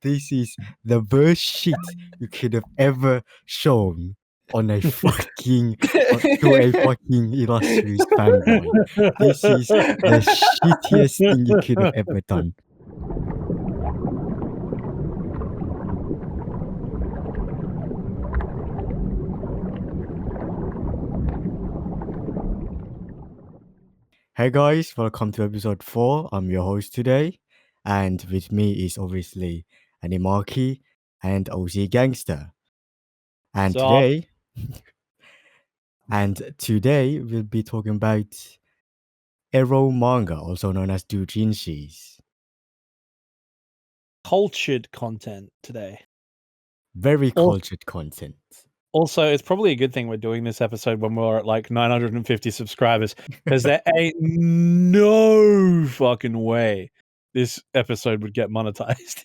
This is the worst shit you could have ever shown on a fucking to a fucking illustrious fanboy. This is the shittiest thing you could have ever done. Hey guys, welcome to episode 4. I'm your host today, and with me is obviously Animaki and OZ Gangsta. And So- today, we'll be talking about Ero manga, also known as Doujinshis. Cultured content today. Very Al- cultured content. Also, it's probably a good thing we're doing this episode when we're at like 950 subscribers, because there ain't no fucking way this episode would get monetized.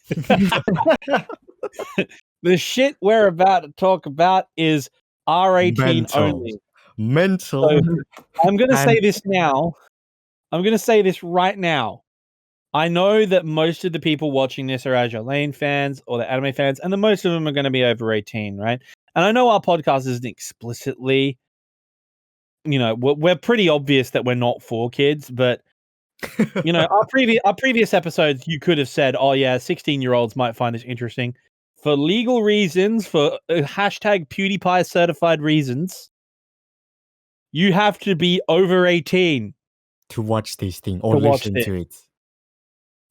The shit we're about to talk about is R18 Mental. only. Mental. So, I'm going to say And- this now. I'm going to say this right now. I know that most of the people watching this are Azur Lane fans or the anime fans, and the most of them are going to be over 18, right? And I know our podcast isn't explicitly, we're pretty obvious that we're not for kids, but our previous episodes, you could have said, oh yeah, 16-year-olds might find this interesting. For legal reasons, for hashtag PewDiePie certified reasons, you have to be over 18 to watch this thing or to watch listen to it.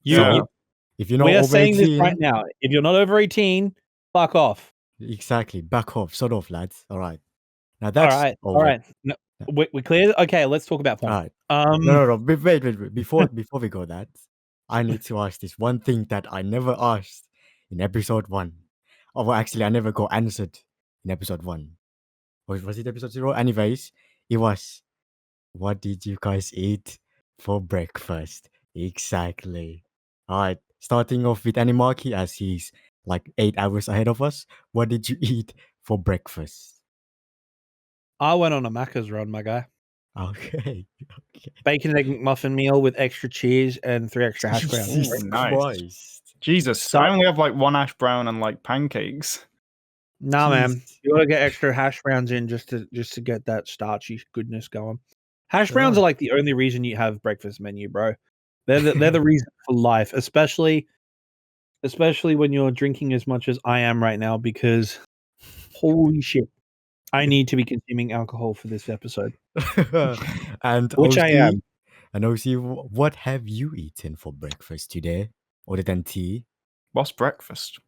If you're not we are over saying 18, this right now. If you're not over 18, fuck off. exactly, back off, sort of, lads. All right. Now that's All right. No, we clear. Okay, let's talk about porn. All right. No. Wait. Before we go that, I need to ask this one thing that I never asked in episode 1. Oh, well, actually, I never got answered in episode 1. Was it episode 0? Anyways, it was, what did you guys eat for breakfast? Exactly. All right. Starting off with Animaki, as he's like 8 hours ahead of us. What did you eat for breakfast? I went on a Macca's run, my guy. Okay. Bacon and egg McMuffin meal with extra cheese and 3 extra hash browns. Jesus nice. Christ. Jesus, I only have like 1 hash brown and like pancakes. Nah, man, Jeez. you gotta get extra hash browns in just to get that starchy goodness going. Hash browns are like the only reason you have breakfast menu, bro. They're the reason for life, especially when you're drinking as much as I am right now, because holy shit, I need to be consuming alcohol for this episode. And Which I am. And OC, what have you eaten for breakfast today, other than tea? What's breakfast?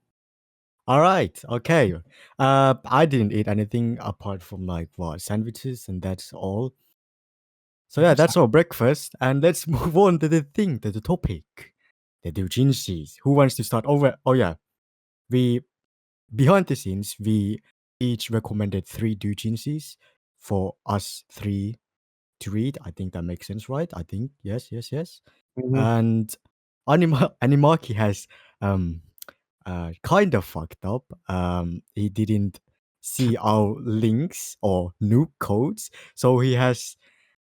All right, okay. I didn't eat anything apart from like sandwiches, and that's all. So yeah, that's all breakfast, and let's move on to the topic, the doujinshis. Who wants to start over? Oh yeah, behind the scenes we each recommended 3 doujinshis for us 3 to read. I think that makes sense, right? I think yes. Mhm. And Animaki has kind of fucked up. He didn't see our links or noob codes, so he has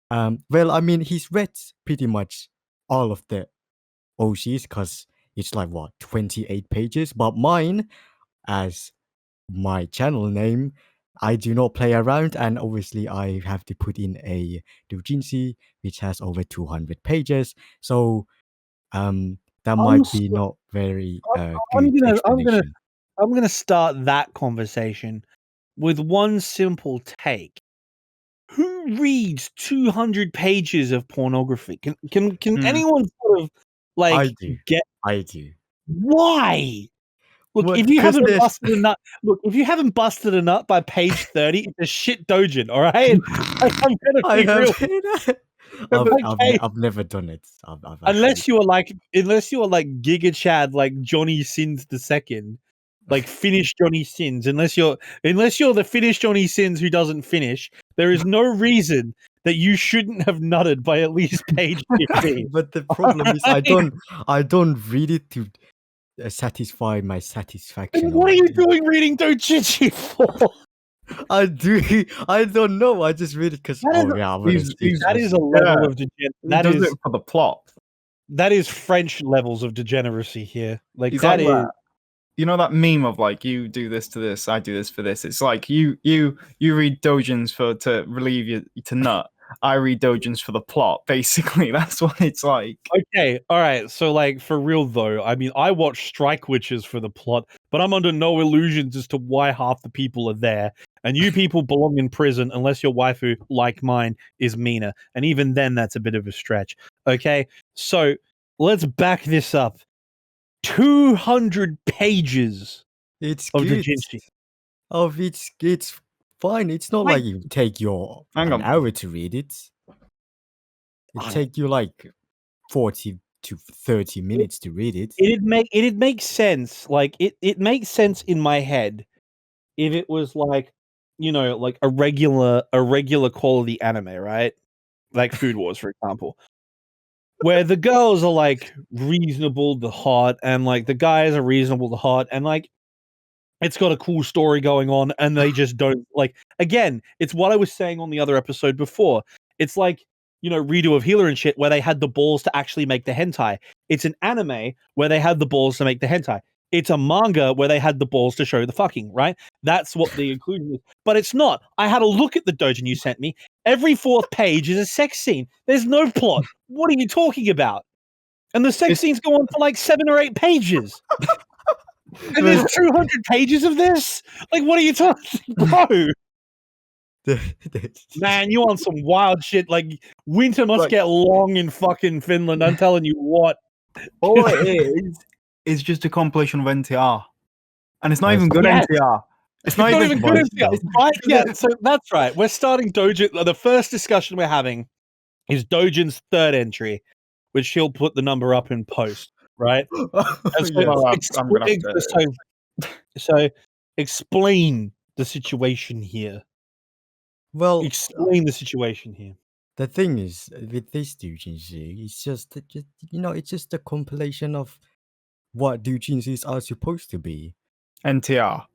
he's read pretty much all of the OCs because it's like 28 pages. But mine, as my channel name, I do not play around, and obviously I have to put in a doujinshi which has over 200 pages. So that might be not very good explanation. I'm gonna start that conversation with one simple take. Who reads 200 pages of pornography? Can anyone sort of like I do. Why? Look, Well, if you because haven't there's- busted a nut, if you haven't busted a nut by page 30, it's a shit doujin, all right? I'm gonna be real. I've never done it. Unless you are like Giga Chad, like Johnny Sins the second, like finish Johnny Sins. Unless you're the finished Johnny Sins who doesn't finish, there is no reason that you shouldn't have nutted by at least page 15. But the problem is I don't read it to satisfy my satisfaction. And what are you doing reading Doujinshi for? I don't know. I just read it because that is a level of That is it for the plot. That is French levels of degeneracy here. Like He's that like is that. you know that meme of like you do this to this, I do this for this. It's like you read doujins to relieve you to nut. I read doujins for the plot. Basically, that's what it's like. Okay, all right. So, like, for real though, I mean, I watch Strike Witches for the plot, but I'm under no illusions as to why half the people are there. And you people belong in prison unless your waifu, like mine, is Mina. And even then, that's a bit of a stretch. Okay, so let's back this up. 200 pages It's of good. Doujinshi. It's fine. It's not like you take your Hang an on. hour to read it. It take you like 40 to 30 minutes to read it. It'd make sense. Like it makes sense in my head if it was like, you know, like a regular quality anime, right? Like Food Wars, for example. Where the girls are like reasonable to hot and like the guys are reasonable to hot and like it's got a cool story going on and they just don't like again, it's what I was saying on the other episode before. It's like, you know, Redo of Healer and shit where they had the balls to actually make the hentai. It's an anime where they had the balls to make the hentai. It's a manga where they had the balls to show the fucking, right? That's what the inclusion is. But it's not. I had a look at the doujin you sent me. Every fourth page is a sex scene. There's no plot. What are you talking about? And the sex scenes go on for like 7 or 8 pages. And there's 200 pages of this? Like, what are you talking, bro? Man, you on some wild shit. Like, winter must get long in fucking Finland. I'm telling you what. All it is just a compilation of NTR. And it's not even good Yes. NTR. It's not even good NTR. Right? Yeah, so that's right. We're starting Doujin. The first discussion we're having is Doujin's third entry, which he'll put the number up in post, right? And so, I'm gonna have to... so explain the situation here. Well, Explain the situation here. the thing is with this doujinshi, it's just you know, it's just a compilation of what doujinshis are supposed to be NTR.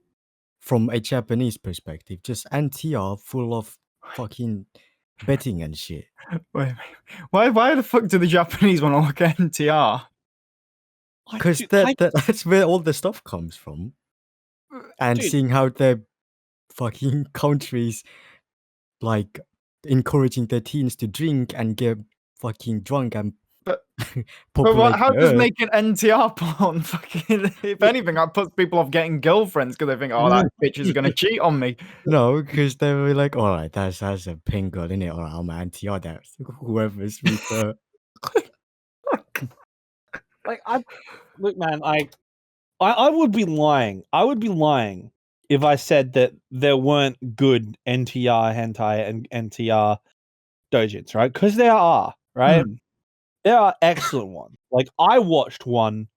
from a Japanese perspective. Just NTR full of fucking betting and shit. Wait, why the fuck do the Japanese want to look at NTR? Because that's where all the stuff comes from. And Dude. seeing how the fucking countries like encouraging their teens to drink and get fucking drunk and But populate how the does earth. making NTR porn fucking... If anything, that puts people off getting girlfriends because they think, oh, that bitch is going to cheat on me. No, because they were like, all right, that's a pink girl, innit? All right, I'm NTR that. Whoever's with her. Like, look, man, I would be lying. I would be lying if I said that there weren't good NTR hentai and NTR doujins, right? Because there are, right? There are excellent ones. Like, I watched one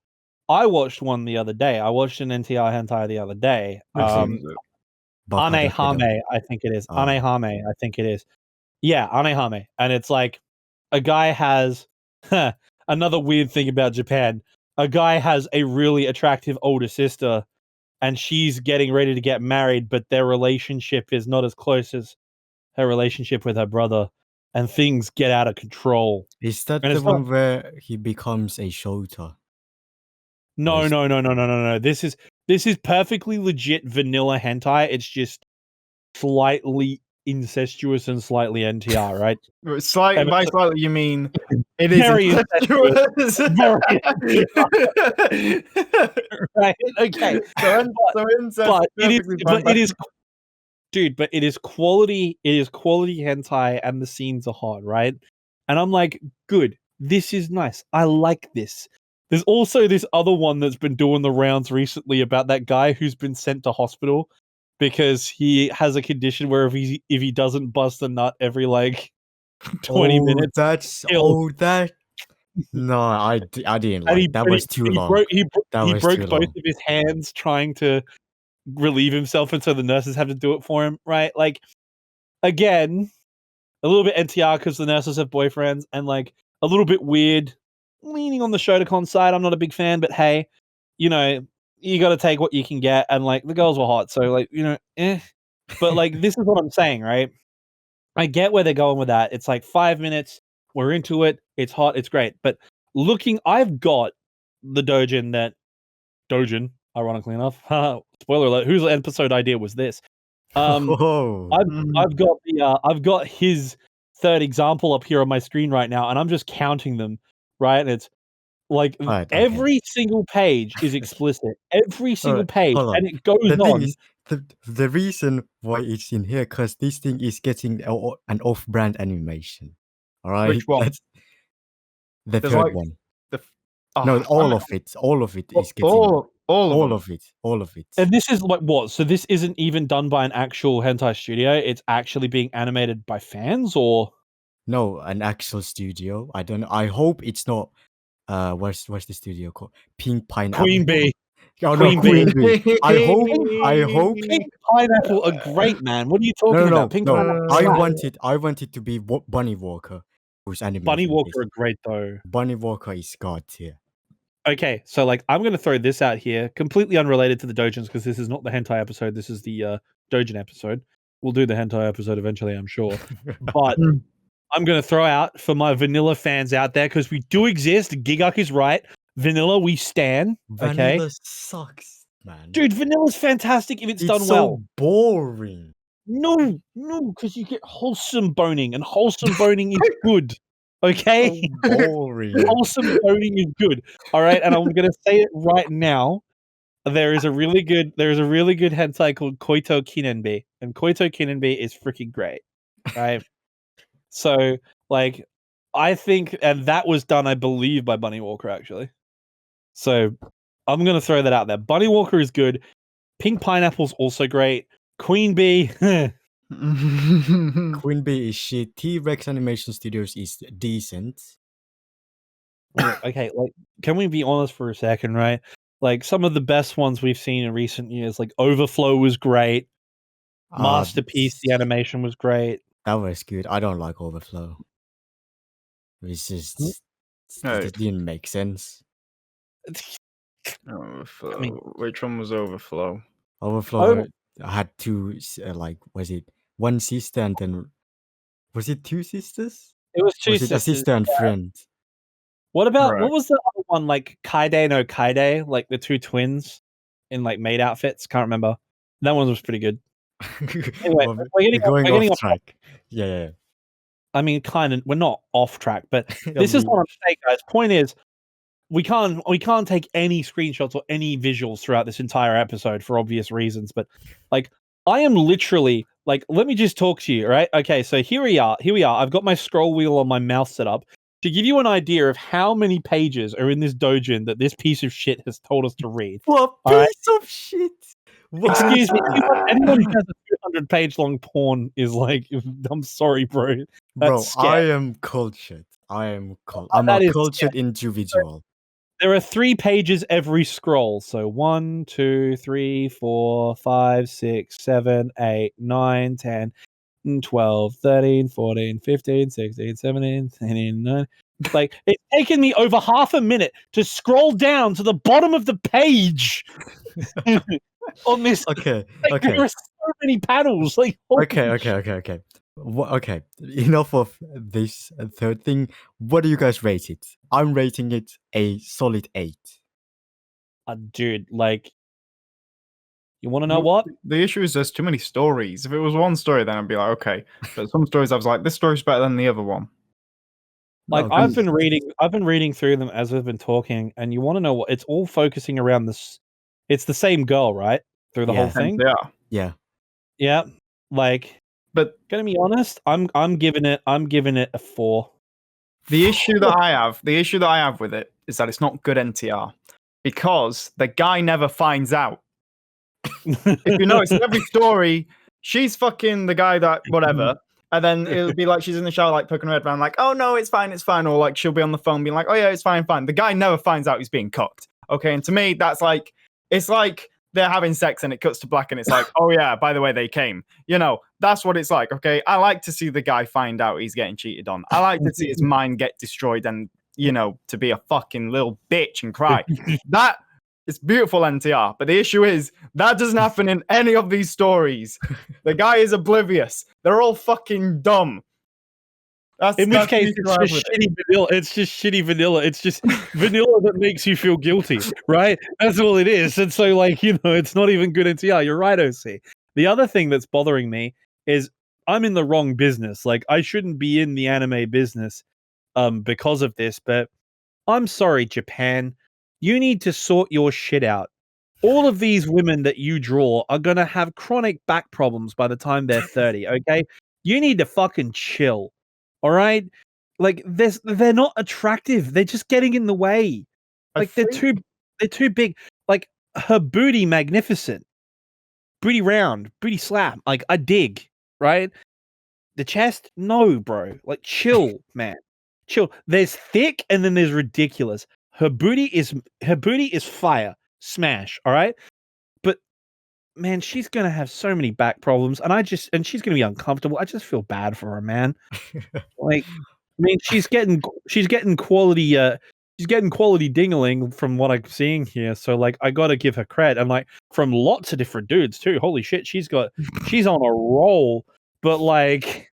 the other day. I watched an NTR hentai the other day. Anehame, I think it is. Anehame, I think it is. Yeah, Anehame. And it's like a guy has another weird thing about Japan. A guy has a really attractive older sister and she's getting ready to get married, but their relationship is not as close as her relationship with her brother, and things get out of control. Is that And the one where he becomes a shota? No. This is perfectly legit vanilla hentai. It's just slightly incestuous and slightly NTR, right? By slightly, you mean it is Very incestuous. Right? Okay. So incest, But it is, fine. dude, but it is quality hentai and the scenes are hot, right? And I'm like, good, this is nice. I like this. There's also this other one that's been doing the rounds recently about that guy who's been sent to hospital because he has a condition where if he doesn't bust a nut every like 20 minutes, no, I didn't like that. Was too long. He broke both of his hands trying to relieve himself, and so the nurses have to do it for him, right? Like, again, a little bit NTR because the nurses have boyfriends, and like a little bit weird, leaning on the Shotokan side. I'm not a big fan, but hey, you know, you got to take what you can get, and like the girls were hot, so like, you know, But like, this is what I'm saying, right? I get where they're going with that. It's like 5 minutes, we're into it, it's hot, it's great. But I've got the doujin ironically enough. Spoiler alert, whose episode idea was this? Oh, I've got his third example up here on my screen right now, and I'm just counting them, right? And it's like right, okay. every single page is explicit. Every single Alright, page, hold on. and it goes The thing on. is, the reason why it's in here because this thing is getting an off-brand animation. All right, Which one? that's the There's third like one. Oh, No, all of it is getting all of them. all of it. And this is like what? So this isn't even done by an actual hentai studio. It's actually being animated by fans, or No, an actual studio. I don't know. I hope it's not. What's the studio called? Pink Pineapple. Queen Bee. Oh Queen no, Queen Bee. I hope. Pink Pineapple are great, man. What are you talking about? Pink no. Pineapple. I want it to be Bunny Walker, who's animating Bunny Walker this. are great though. Bunny Walker is god tier. Okay, so like I'm gonna throw this out here, completely unrelated to the Doujins, because this is not the hentai episode. This is the Doujin episode. We'll do the hentai episode eventually, I'm sure. But I'm gonna throw out for my vanilla fans out there, because we do exist. Giguk is right. Vanilla, we stan. Okay, Vanilla sucks, man. dude, vanilla's fantastic if it's done so well. boring. No, because you get wholesome boning, and wholesome boning is good. Okay, So boring. wholesome boning is good. All right, and I'm gonna say it right now. There is a really good hentai called Koito Kinenbi, and Koito Kinenbi is freaking great, right? So, like, I think, and that was done, I believe, by Bunny Walker actually. So, I'm gonna throw that out there. Bunny Walker is good. Pink Pineapple's also great. Queen Bee. Queen Bee is shit. T-Rex Animation Studios is decent. Okay, like, can we be honest for a second, right? Like, some of the best ones we've seen in recent years, like Overflow was great. Masterpiece, the animation was great. That was good. I don't like Overflow. It's just it didn't make sense. Overflow. I mean- Which one was Overflow? Overflow had two, like, was it one sister and then was it two sisters? It was two Was it a sisters. sister and friend? What about Right. what was the other one, like Kaide no Kaide, like the two twins in like maid outfits? Can't remember. That one was pretty good. Anyway, Well, we're getting going off off track. Yeah. I mean, kind of. We're not off track, but this is what I'm saying, guys. Point is, we can't take any screenshots or any visuals throughout this entire episode for obvious reasons. But like, I am literally like, let me just talk to you, right? Okay, so here we are. I've got my scroll wheel on my mouse set up to give you an idea of how many pages are in this doujin that this piece of shit has told us to read. What All piece of shit? What? Excuse me, anyone who has a 200-page long porn is like, I'm sorry, bro. Bro, That's I scary. am cultured. I'm that a is cultured individual. There are 3 pages every scroll. So 1, 2, 3, 4, 5, 6, 7, 8, 9, 10, 12, 13, 14, 15, 16, 17, 18, 19. Like, it's taken me over half a minute to scroll down to the bottom of the page on this. Okay. There are so many panels. Like, Okay. Okay. Enough of this third thing. What do you guys rate it? I'm rating it a solid 8. Dude, like, you want to know what? The issue is there's too many stories. If it was one story, then I'd be like, okay. But some stories, I was like, this story's better than the other one. Like, No, I've been reading through them as we've been talking, and you want to know what? It's all focusing around this. It's the same girl, right? Through the whole Yeah. thing. Yeah. Yeah. Like, But gonna be honest, I'm giving it a 4. the issue that I have with it is that it's not good NTR because the guy never finds out. If you notice in every story, she's fucking the guy that whatever. And then it'll be like she's in the shower, like poking her head around, like, oh no, it's fine. Or like she'll be on the phone being like, oh yeah, it's fine. The guy never finds out he's being cooked. Okay. And to me, that's like, it's like they're having sex and it cuts to black and it's like, oh yeah, by the way, they came. You know, that's what it's like. Okay. I like to see the guy find out he's getting cheated on. I like to see his mind get destroyed and, you know, to be a fucking little bitch and cry. That is beautiful NTR. But the issue is that doesn't happen in any of these stories. The guy is oblivious. They're all fucking dumb. In which that's case, the it's issue I have just with it. shitty vanilla. It's just shitty vanilla. It's just vanilla that makes you feel guilty, right? That's all it is. And so, like, it's not even good NTR. You're right, OC. The other thing that's bothering me is I'm in the wrong business. Like, I shouldn't be in the anime business because of this, but I'm sorry, Japan. You need to sort your shit out. All of these women that you draw are going to have chronic back problems by the time they're 30, okay? You need to fucking chill. All right? Like they're not attractive. They're just getting in the way. Like they're too big. Like her booty magnificent. Booty round, booty slap. Like I dig, right? The chest, no, bro. Like chill, man. Chill. There's thick and then there's ridiculous. Her booty is fire. Smash, all right? But man, she's gonna have so many back problems, and she's gonna be uncomfortable. I just feel bad for her, man. Like, I mean, she's getting quality dingling from what I'm seeing here. So like, I gotta give her credit, and like from lots of different dudes too. Holy shit, she's on a roll. But like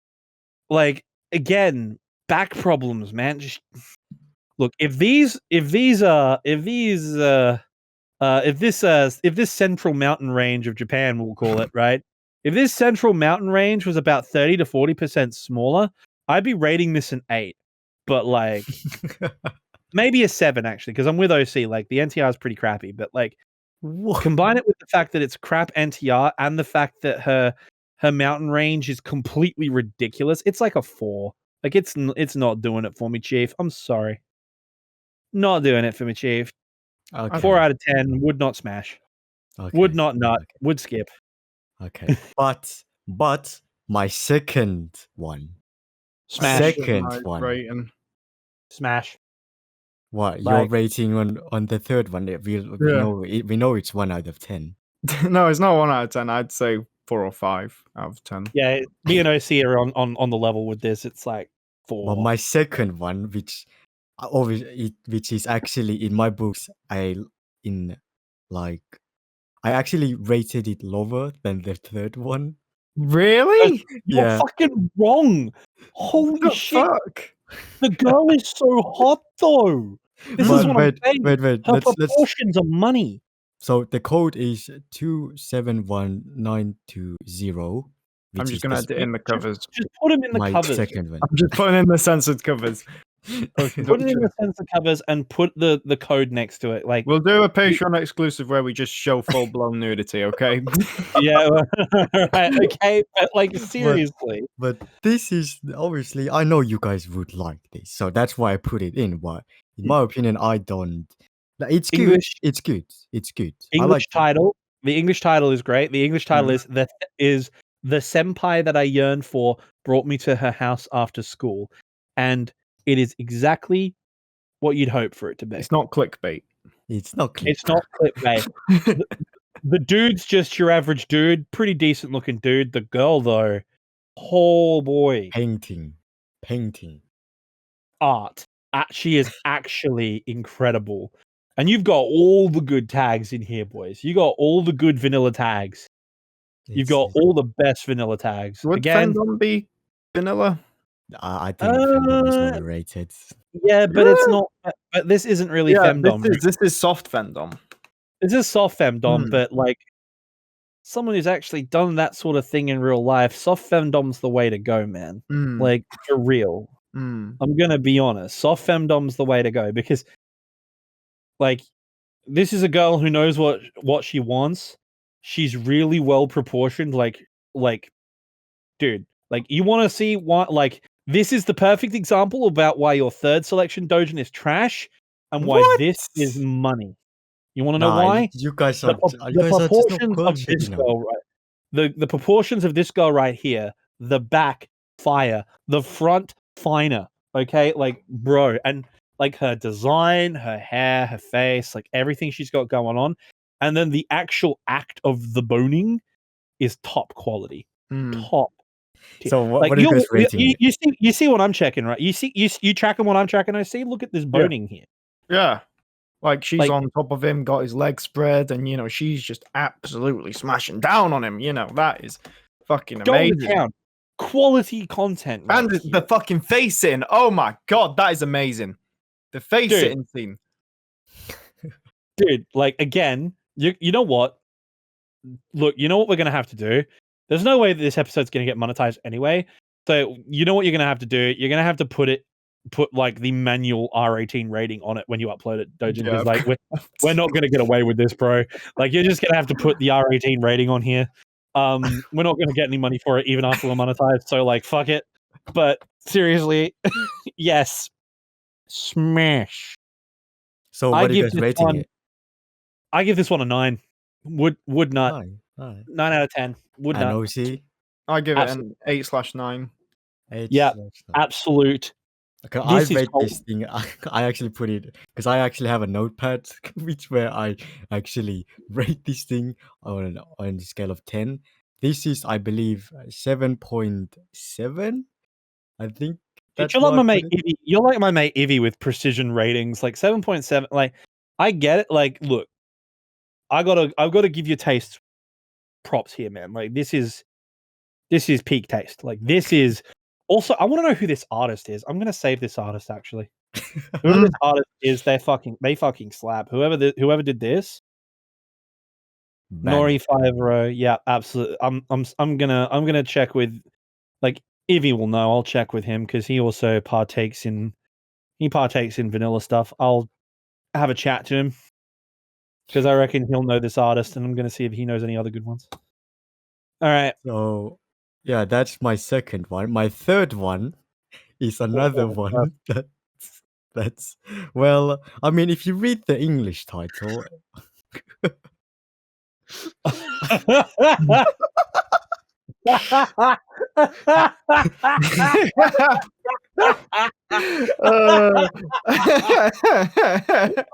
again, back problems, man. Just look, if this central mountain range of Japan, we'll call it, right? If this central mountain range was about 30 to 40% smaller, I'd be rating this an 8. But like maybe a 7 actually, because I'm with OC. Like the NTR is pretty crappy, but like combine it with the fact that it's crap NTR and the fact that her mountain range is completely ridiculous. It's like a 4. Like it's not doing it for me, Chief. I'm sorry. Not doing it for me, Chief. Okay. 4 out of 10 would not smash. Okay. Would not nut. Would skip. Okay. But my second one. Smash. Second one. Rating. Smash. What your Like- rating on the third one? We know it's 1 out of 10. No, it's not 1 out of 10. I'd say 4 or 5 out of 10. Yeah, me and OC are on the level with this. It's like 4. But my second one, which is actually in my books, I actually rated it lower than the third one. Really? You're Yeah. fucking wrong. Holy What the shit. fuck? The girl is so hot though. This is what I'm saying. Wait. Her proportions are money. So the code is 271920. I'm just gonna add it in the covers. Just put them in the my covers. second one. I'm just putting in the censored covers. Put it in the sensor covers and put the code next to it. Like We'll do a Patreon exclusive where we just show full blown nudity, okay? yeah, right, okay, but like seriously. But this is obviously, I know you guys would like this, so that's why I put it in. But in my opinion, I don't. It's good. English- It's good. It's good. I English like it. title. The English title is great. The English title Mhm. is the senpai that I yearn for brought me to her house after school, and it is exactly what you'd hope for it to be. It's not clickbait. It's not clear. It's not clickbait. The dude's just your average dude, pretty decent looking dude. The girl though, oh boy, painting. art. She is actually incredible. And you've got all the good tags in here, boys. You got all the good vanilla tags. You've got all the best vanilla tags. Would Again, Fandom be vanilla? I think fandom is overrated. yeah, but it's not. But this isn't really femdom. This is soft Fandom. This is soft femdom, Hmm. but like someone who's actually done that sort of thing in real life, soft femdom's the way to go, man. Mm. Like for real. Mm. I'm gonna be honest. Soft femdom's the way to go because, like, this is a girl who knows what she wants. She's really well proportioned. Like, dude, like you want to see what? Like, this is the perfect example about why your third selection Doujin is trash and why this is money. You want to know why? You guys The are just not proportions of cultured this enough. girl, right? The proportions of this girl right here, the back fire, the front finer. Okay, like bro, and like her design, her hair, her face, like everything she's got going on, and then the actual act of the boning is top quality, top. tier. So what, Like what are you guys rating it? you see what I'm checking, right? You tracking what I'm tracking. I see. Look at this boning here. Yeah. Like she's Like- on top of him, got his legs spread, and she's just absolutely smashing down on him. That is fucking Go to amazing. town. quality content. Right And here. the fucking face sitting. Oh my god, that is amazing. The face Dude. sitting scene. Dude, like again, you know what? Look, you know what we're gonna have to do? There's no way that this episode's gonna get monetized anyway. So you know what you're gonna have to do? You're gonna have to put like the manual R18 rating on it when you upload it, Dojin, because like we're not gonna get away with this, bro. Like you're just gonna have to put the R18 rating on here. We're not gonna get any money for it even after we're monetized. So like, fuck it. But seriously, yes, smash. So what are you guys rating it? I give this one a 9. Would not 9. 9 out of 10. Would And not. OC? I give it an 8/9. 8. Yeah, absolute. Okay, This I is read this thing. I actually put it because I actually have a notepad which where I actually rate this thing on the scale of 10. This is, I believe, 7.7. I think Dude, that's you're like what my I mate put it. Ivy. You're like my mate Ivy with precision ratings, like 7.7. Like, I get it. Like, look, I've got to give your taste props here, man. Like, this is peak taste. Like, this is also. I want to know who this artist is. I'm gonna save this artist actually. Whoever this artist is, they fucking slap. Whoever did this, Bang. Nori 50. Yeah, absolutely. I'm gonna check with, like, Ivy will know. I'll check with him because he also partakes in vanilla stuff. I'll have a chat to him because I reckon he'll know this artist, and I'm gonna see if he knows any other good ones. All right. So yeah, that's my second one. My third one is another one that's well, I mean, if you read the English title,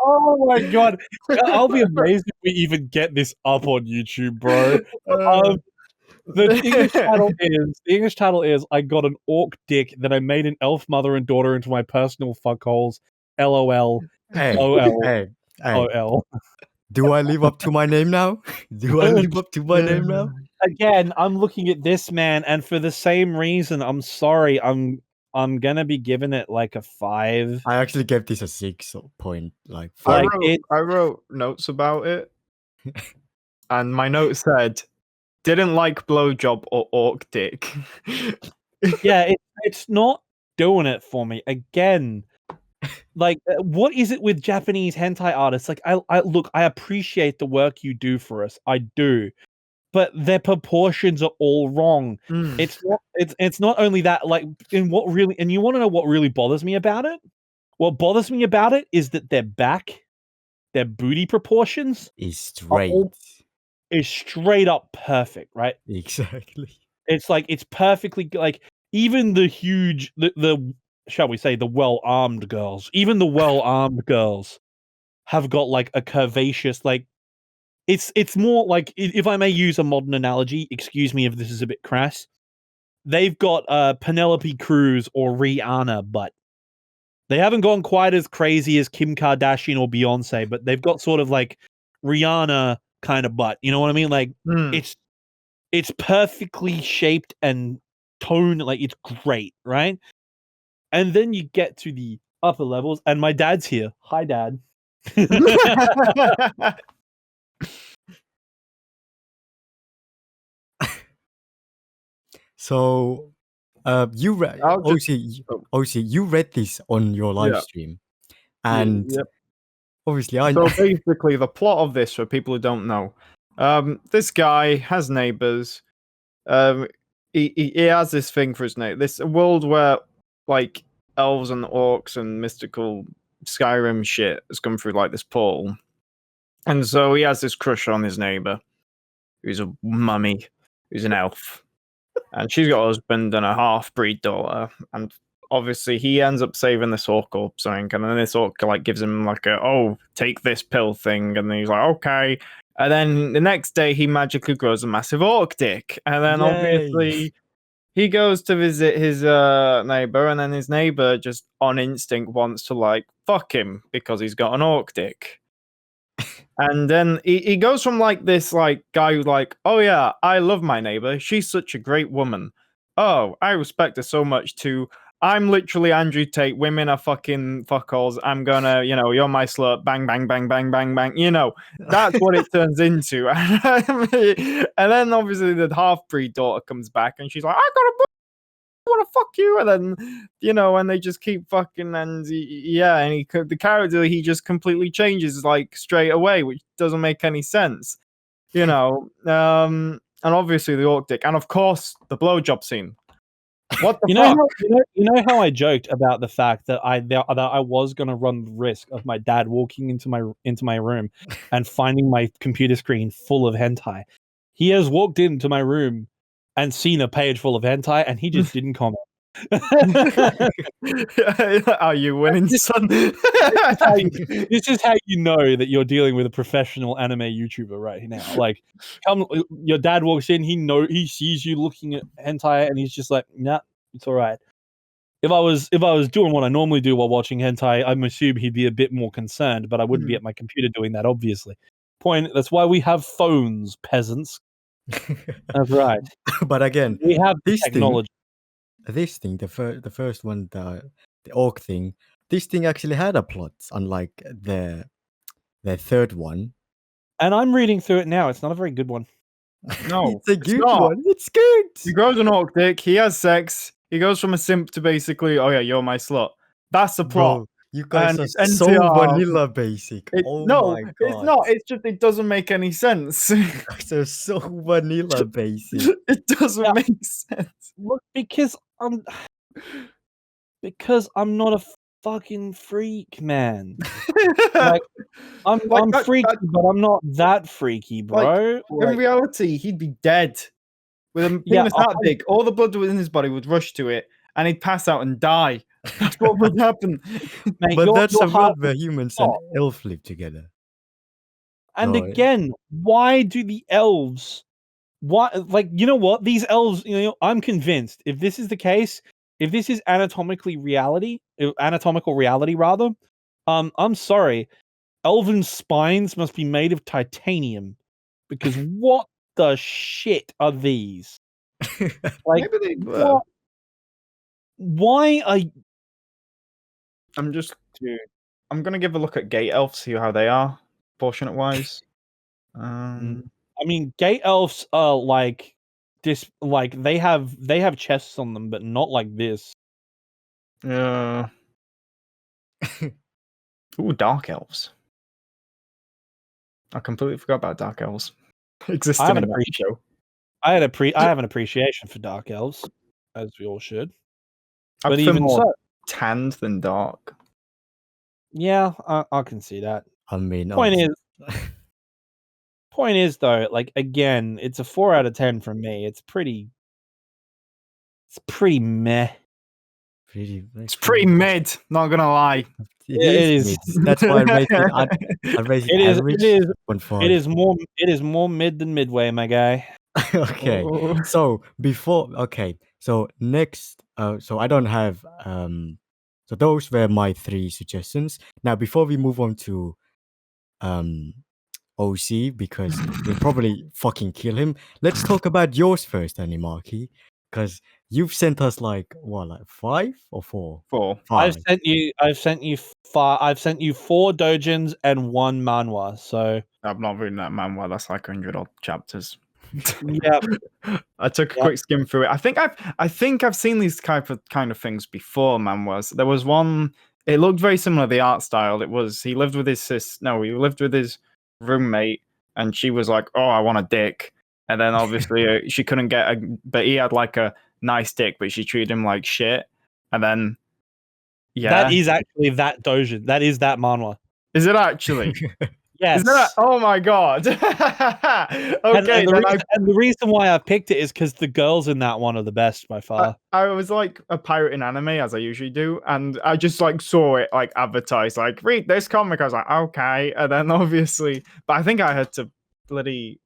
Oh my god! I'll be amazed if we even get this up on YouTube, bro. The English title is I got an orc dick that I made an elf mother and daughter into my personal fuckholes. LOL. hey, OL. hey, OL. do I live up to my name now? Do I live up to my name now? Again, I'm looking at this, man, and for the same reason, I'm sorry, I'm gonna be giving it like a 5. I actually gave this a 6.5. Like, I wrote notes about it, and my note said, "Didn't like blowjob or orc dick." yeah, it's not doing it for me. Again, like, what is it with Japanese hentai artists? Like, I look, I appreciate the work you do for us, I do, but their proportions are all wrong. It's not only that, like, and you want to know what really bothers me about it? What bothers me about it is that their booty proportions is straight. Is straight up perfect, right? Exactly. It's like, it's perfectly, like, even the huge, the shall we say, the well-armed girls, even the well-armed girls have got like a curvaceous, like, it's more like, if I may use a modern analogy, excuse me if this is a bit crass, they've got Penelope Cruz or Rihanna butt. They haven't gone quite as crazy as Kim Kardashian or Beyonce, but they've got sort of like Rihanna kind of butt. You know what I mean? Like, it's perfectly shaped and toned, like, it's great, right? And then you get to the upper levels, and my dad's here. Hi, Dad. So, you read OC, you read this on your live stream, and obviously, So basically, the plot of this, for people who don't know, this guy has neighbors. He has this thing for his neighbor. This world where, like, elves and orcs and mystical Skyrim shit has come through like this portal, and so he has this crush on his neighbor, who's a mummy, who's an elf, and she's got a husband and a half-breed daughter, and obviously he ends up saving this orc or something, and then this orc like gives him like take this pill thing, and then he's like, okay. And then the next day he magically grows a massive orc dick. And then obviously he goes to visit his neighbor, and then his neighbor just on instinct wants to like fuck him because he's got an orc dick. And then he goes from like this like guy who's like, oh yeah, I love my neighbor, she's such a great woman, oh, I respect her so much too. I'm literally Andrew Tate. Women are fucking fuckholes. I'm gonna, you're my slut. Bang, bang, bang, bang, bang, bang. That's what it turns into. And then obviously the half-breed daughter comes back and she's like, I got a boy, I want to fuck you. And then, and they just keep fucking. And the character, he just completely changes like straight away, which doesn't make any sense. And obviously the orc dick. And of course, the blowjob scene. What the fuck? You know how I joked about the fact that I was gonna run the risk of my dad walking into my room and finding my computer screen full of hentai. He has walked into my room and seen a page full of hentai, and he just didn't comment. Are you winning, son? This is how you know that you're dealing with a professional anime YouTuber right now. Like, your dad walks in, he sees you looking at hentai, and he's just like, nah, it's all right. If I was doing what I normally do while watching hentai, I'm assuming he'd be a bit more concerned, but I wouldn't be at my computer doing that, obviously. That's why we have phones, peasants. That's right. But again, we have technology. This thing, the first one, the orc thing, this thing actually had a plot, unlike the third one. And I'm reading through it now. It's not a very good one. No, it's a good one. It's good. He grows an orc dick. He has sex. He goes from a simp to basically, oh yeah, you're my slut. That's the plot. Bro, you guys are so vanilla basic. My God. It's not. It's just it doesn't make any sense. They're so vanilla basic. It doesn't make sense. Look, because I'm not a fucking freak, man. I'm freaky, but I'm not that freaky, bro. In reality, he'd be dead. With a penis that big, all the blood within his body would rush to it, and he'd pass out and die. That's what would happen. Mate, but that's a world where humans and elves live together. And again, why do the elves? Why, you know what? These elves, I'm convinced if this is the case, if this is anatomical reality rather, I'm sorry, elven spines must be made of titanium, because what the shit are these? Maybe they were. Why are? I'm gonna give a look at gate elves, see how they are, proportionate wise. I mean, gate elves are like this. Like they have chests on them, but not like this. Yeah. Ooh, dark elves. I completely forgot about dark elves existing in that show. I have an appreciation for dark elves, as we all should. But even more tanned than dark. Yeah, I can see that. I mean, point is though, again, it's a 4 out of 10 from me. It's pretty meh. It's pretty mid. Not gonna lie. It is. That's why I rate it. It is more mid than midway, my guy. Okay. So next, so I don't have so those were my 3 suggestions. Now before we move on to OC, because we'll probably fucking kill him, let's talk about yours first, Animarchy, because you've sent us 5 or 4? 4. 5. I've sent you 4 doujins and 1 manhwa. So I've not read that manhwa. That's like 100 odd chapters. Yeah, I took a quick skim through it. I think I've seen these kind of things before. Manhwas. There was one. It looked very similar. The art style. He lived with his roommate, and she was like, "Oh, I want a dick." And then obviously she couldn't get but he had like a nice dick, but she treated him like shit. And then that is actually that doujin. That is that manhwa. Is it actually? Yes. Oh my god. Okay. And the reason why I picked it is because the girls in that one are the best by far. I was like a pirate in anime, as I usually do, and I just saw it advertised, read this comic. I was like, okay, and then obviously, but I think I had to bloody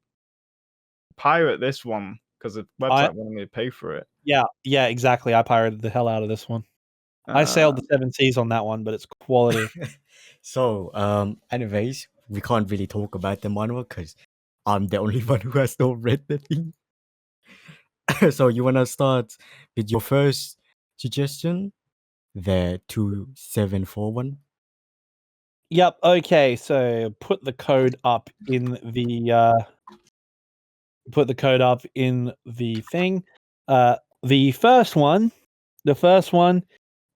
pirate this one because the website wanted me to pay for it. Yeah, exactly. I pirated the hell out of this one. I sailed the 7 seas on that one, but it's quality. So, anyways, we can't really talk about the manhwa because I'm the only one who has not read the thing. So you wanna start with your first suggestion? The 2741. Yep. Okay. So put the code up in the thing. The first one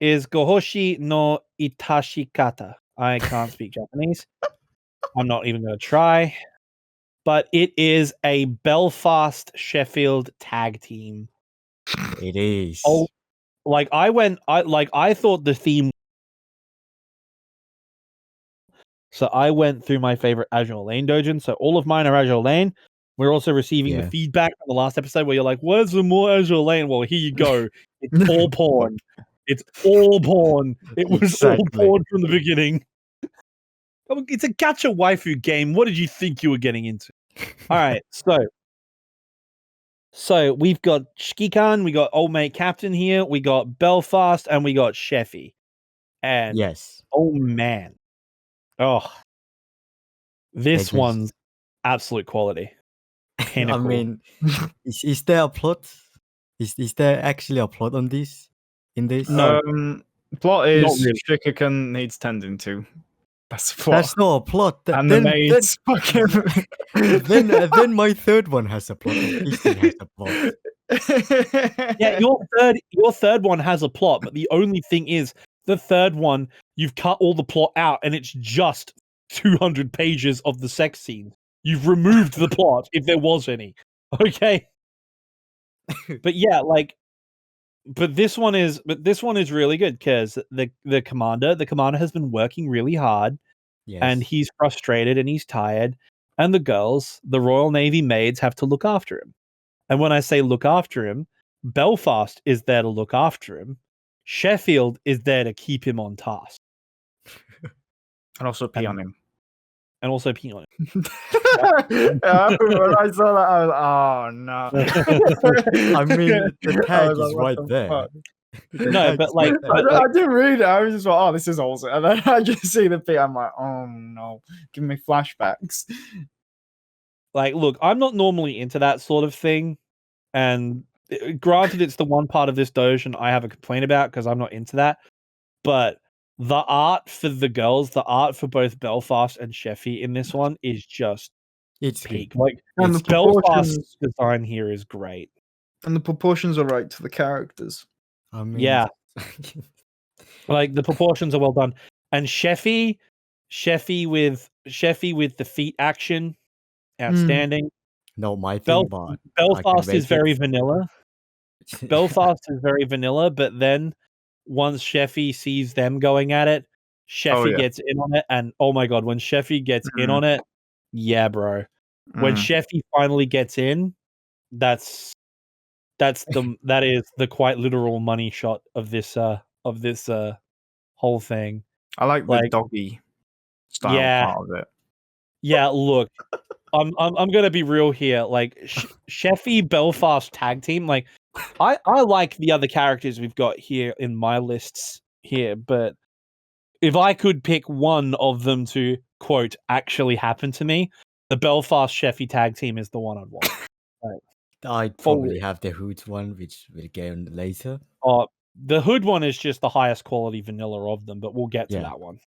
is Gohoshi no Itashikata. I can't speak Japanese. I'm not even going to try. But it is a Belfast Sheffield tag team. It is. Oh, I thought the theme. So I went through my favorite Azure Lane dojin. So all of mine are Azure Lane. We're also receiving the Yeah. feedback from the last episode where you're like, "Where's some more Azure Lane?" Well, here you go. It's all porn. It's all porn. It was all Exactly. porn from the beginning. It's a gacha waifu game. What did you think you were getting into? All right, so we've got Shikikan, we got Old Mate Captain here, we got Belfast, and we got Sheffy. And Yes. oh man, this just- one's absolute quality. Pinnacle. I mean, is there a plot? Is there actually a plot on this? In this? No. Plot Not is really. Shikikan needs tending to. That's the plot. That's not a plot. And the maids fucking. Then my third one has a plot. Officially has a plot. Yeah, your third one has a plot, but the only thing is the third one, you've cut all the plot out and it's just 200 pages of the sex scene. You've removed the plot if there was any. Okay. But yeah, but this one is really good because the commander has been working really hard. Yes. And he's frustrated and he's tired. And the girls, the Royal Navy maids, have to look after him. And when I say look after him, Belfast is there to look after him. Sheffield is there to keep him on task. And also pee on him. And also pee on him. When I saw that, I was oh no. I mean, the tag like, is what right the there. fuck? No, but like, I didn't read it. I was just like, oh, this is awesome. And then I just see the pee. I'm like, oh no, give me flashbacks. like, look, I'm not normally into that sort of thing. And granted, it's the one part of this doujin I have a complaint about because I'm not into that. But the art for the girls, the art for both Belfast and Sheffy in this one is just It's peak. good. Like, And the Belfast's design here is great. And the proportions are right to the characters. I mean, Yeah. Like the proportions are well done. And Sheffy with the feet action, outstanding. No, my thing, but I can Belfast is rate very it. vanilla. Belfast is very vanilla, but then once Sheffy sees them going at it, Sheffy gets in on it, and oh my god, when Sheffy gets in on it, yeah, bro. When Sheffy finally gets in, that is the quite literal money shot of this whole thing. I like the doggy style part of it. Yeah, look, I'm gonna be real here. Like Sheffy Belfast tag team, like I like the other characters we've got here in my lists here, but if I could pick one of them to quote actually happen to me, the Belfast Sheffy tag team is the one I'd want. I'd probably have the Hood one, which we'll get on later. The Hood one is just the highest quality vanilla of them, but we'll get to that one.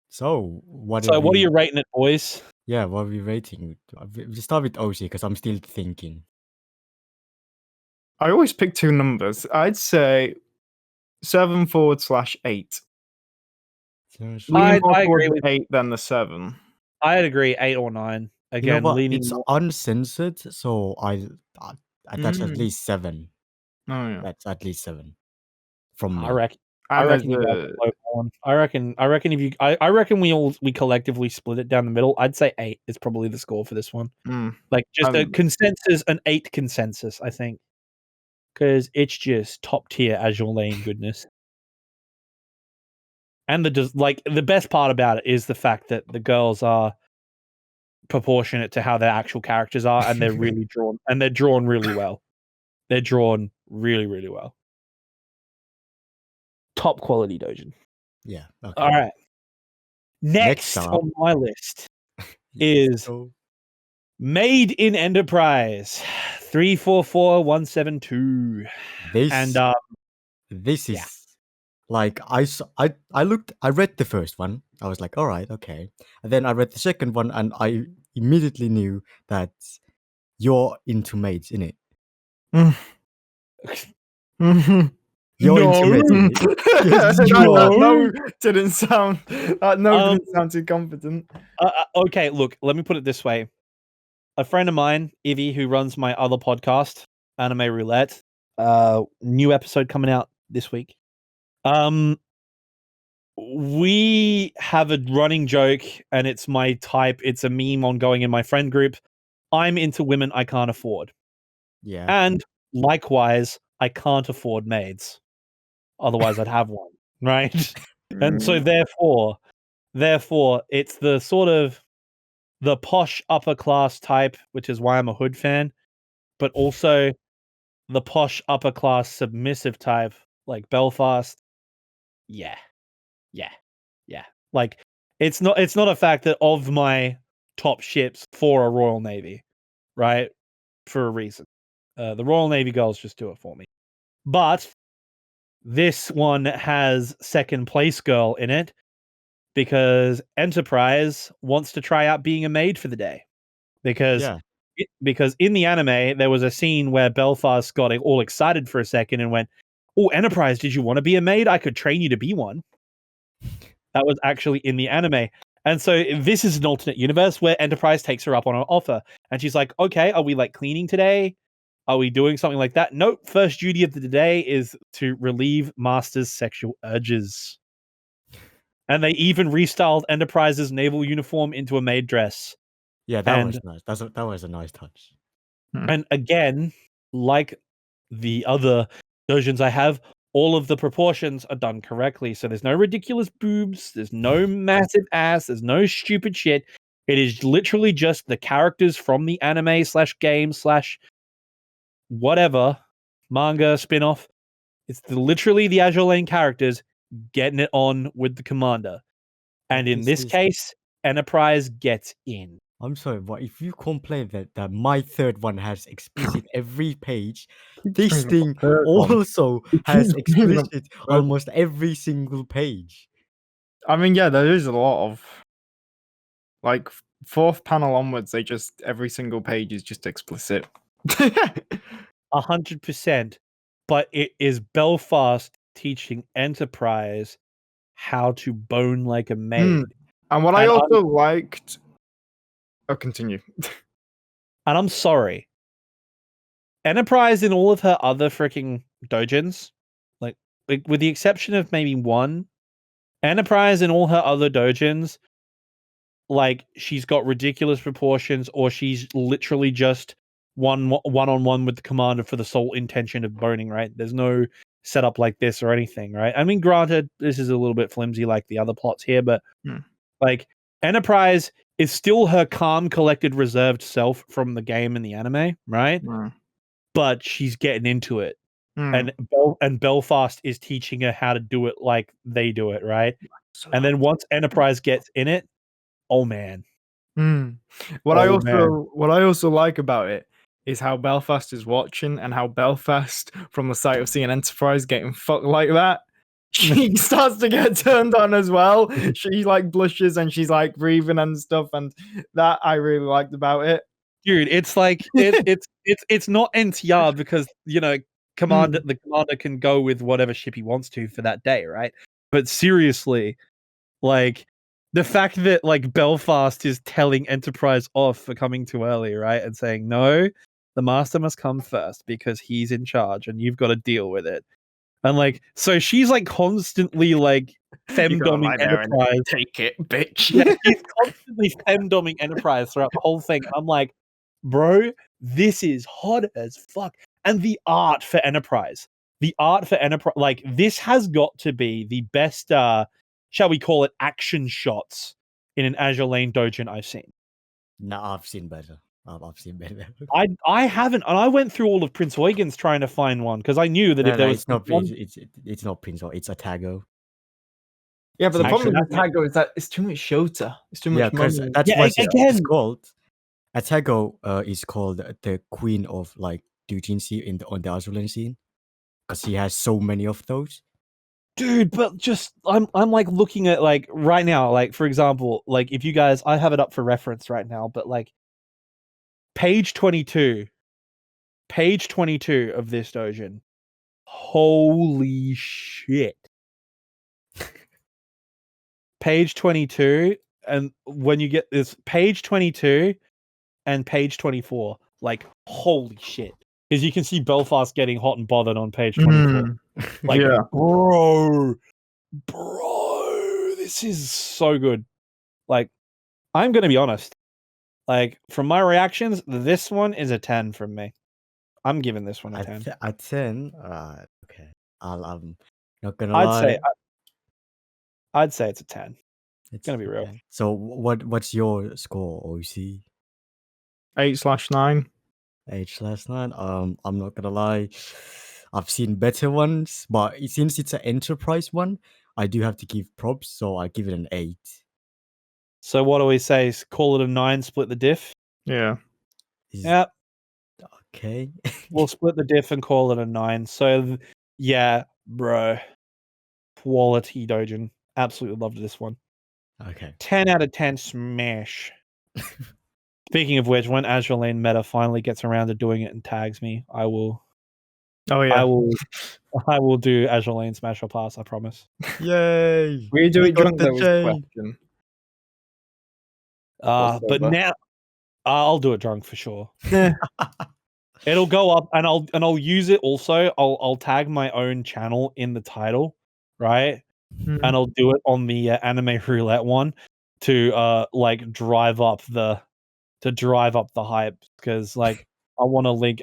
So what are you rating it, boys? Yeah, what are we rating? We start with OC because I'm still thinking. I always pick two numbers. I'd say 7/8. Lean more towards the 8 than the 7. I'd agree 8 or 9. Again, leaning it's more. uncensored, so that's at least 7. Oh yeah, that's at least 7 from me. I reckon you guys are both on. I reckon if you I reckon we collectively split it down the middle. I'd say 8 is probably the score for this one. Like just a consensus, an 8 consensus, I think. Because it's just top tier Azure Lane goodness. And the best part about it is the fact that the girls are proportionate to how their actual characters are, and they're really drawn, and they're drawn really well. They're drawn really, really well. Top quality doujin. Yeah. Okay. All right. Next on my list is Made in Enterprise 344172. This And this is yeah. like I read the first one. I was like, all right, okay. And then I read the second one, and I immediately knew that you're into maids, innit? You're into maids, innit? Yes, you are. That no didn't sound. That no didn't sound too confident. Okay, look, let me put it this way. A friend of mine, Ivy, who runs my other podcast, Anime Roulette, new episode coming out this week. We have a running joke, and it's my type. It's a meme ongoing in my friend group. I'm into women I can't afford. Yeah. And likewise, I can't afford maids. Otherwise, I'd have one, right? And so therefore, it's the sort of the posh upper class type, which is why I'm a Hood fan, but also the posh upper class submissive type, like Belfast. Yeah. Like it's not a fact that of my top ships for a Royal Navy, right? For a reason. The Royal Navy girls just do it for me. But this one has second place girl in it because Enterprise wants to try out being a maid for the day. Because in the anime, there was a scene where Belfast got all excited for a second and went, "Oh, Enterprise, did you want to be a maid? I could train you to be one." That was actually in the anime. And so this is an alternate universe where Enterprise takes her up on an offer. And she's like, okay, are we like cleaning today? Are we doing something like that? Nope. First duty of the day is to relieve Master's sexual urges. And they even restyled Enterprise's naval uniform into a maid dress. Yeah, that was nice. That was a nice touch. And again, like the other versions I have, all of the proportions are done correctly. So there's no ridiculous boobs, there's no massive ass, there's no stupid shit. It is literally just the characters from the anime / game / whatever manga spin-off. It's literally the Azur Lane characters getting it on with the commander. And in this case, Enterprise gets in. I'm sorry, but if you complain that my third one has explicit every page, this thing also has explicit almost every single page. I mean, yeah, there is a lot of like fourth panel onwards. They just every single page is just explicit. 100%. But it is Belfast teaching Enterprise how to bone like a maid. And what I also liked. Oh, continue. And I'm sorry. Enterprise in all of her other freaking doujins, like with the exception of maybe one, Enterprise in all her other doujins, like she's got ridiculous proportions, or she's literally just one-on-one with the commander for the sole intention of boning, right? There's no setup like this or anything, right? I mean, granted, this is a little bit flimsy like the other plots here, but like Enterprise is still her calm, collected, reserved self from the game and the anime, right? But she's getting into it. And Belfast is teaching her how to do it like they do it, right? And then once Enterprise gets in it, oh man. What I also like about it is how Belfast is watching and how Belfast, from the sight of seeing Enterprise getting fucked like that, she starts to get turned on as well. She like blushes and she's like breathing and stuff, and that I really liked about it. Dude, it's like it's not NTR because the commander can go with whatever ship he wants to for that day, right? But seriously, like the fact that like Belfast is telling Enterprise off for coming too early, right? And saying, no, the master must come first because he's in charge and you've got to deal with it. And like, so she's like constantly like femdoming Enterprise. Take it, bitch. Yeah, she's constantly femdoming Enterprise throughout the whole thing. I'm like, bro, this is hot as fuck. And the art for Enterprise, like this has got to be the best, shall we call it, action shots in an Azur Lane doujin I've seen. No, I've seen better. I've seen better. I haven't, and I went through all of Prince Eugen's trying to find one because I knew that if there was it's not Prince Eugen, it's Atago. Yeah, but the problem with Atago is that it's too much Shota. It's too much money. That's what it's called. Atago is called the queen of like Doujinshi on the Azur scene because he has so many of those. Dude, but just I'm like looking at like right now, like for example, like if you guys, I have it up for reference right now, but like page 22 of this doujin. Holy shit. Page 22, and when you get this page 22 and page 24, like holy shit. Because you can see Belfast getting hot and bothered on page 24. Like, yeah. bro, this is so good. Like, I'm gonna be honest. Like, from my reactions, this one is a 10 from me. I'm giving this one a 10. A 10. Okay. I'm not gonna I'd lie. say I'd say it's a 10. It's Gonna be real. 10. So what's your score, OC? 8/9. 8/9. I'm not gonna lie. I've seen better ones, but since it's an enterprise one, I do have to give props, so I give it an 8. So what do we say? Call it a 9, split the diff? Yeah. Yep. Okay. We'll split the diff and call it a 9. So yeah, bro. Quality doujin. Absolutely loved this one. Okay. 10 out of 10 smash. Speaking of which, when Azur Lane meta finally gets around to doing it and tags me, I will Oh yeah. I will do Azur Lane Smash or Pass, I promise. Yay! We do We it got drunk the though is the chain. question. But over? now I'll do it drunk for sure. Yeah. It'll go up and I'll use it also. I'll tag my own channel in the title, right? And I'll do it on the anime roulette one to like drive up the hype, because like I want to link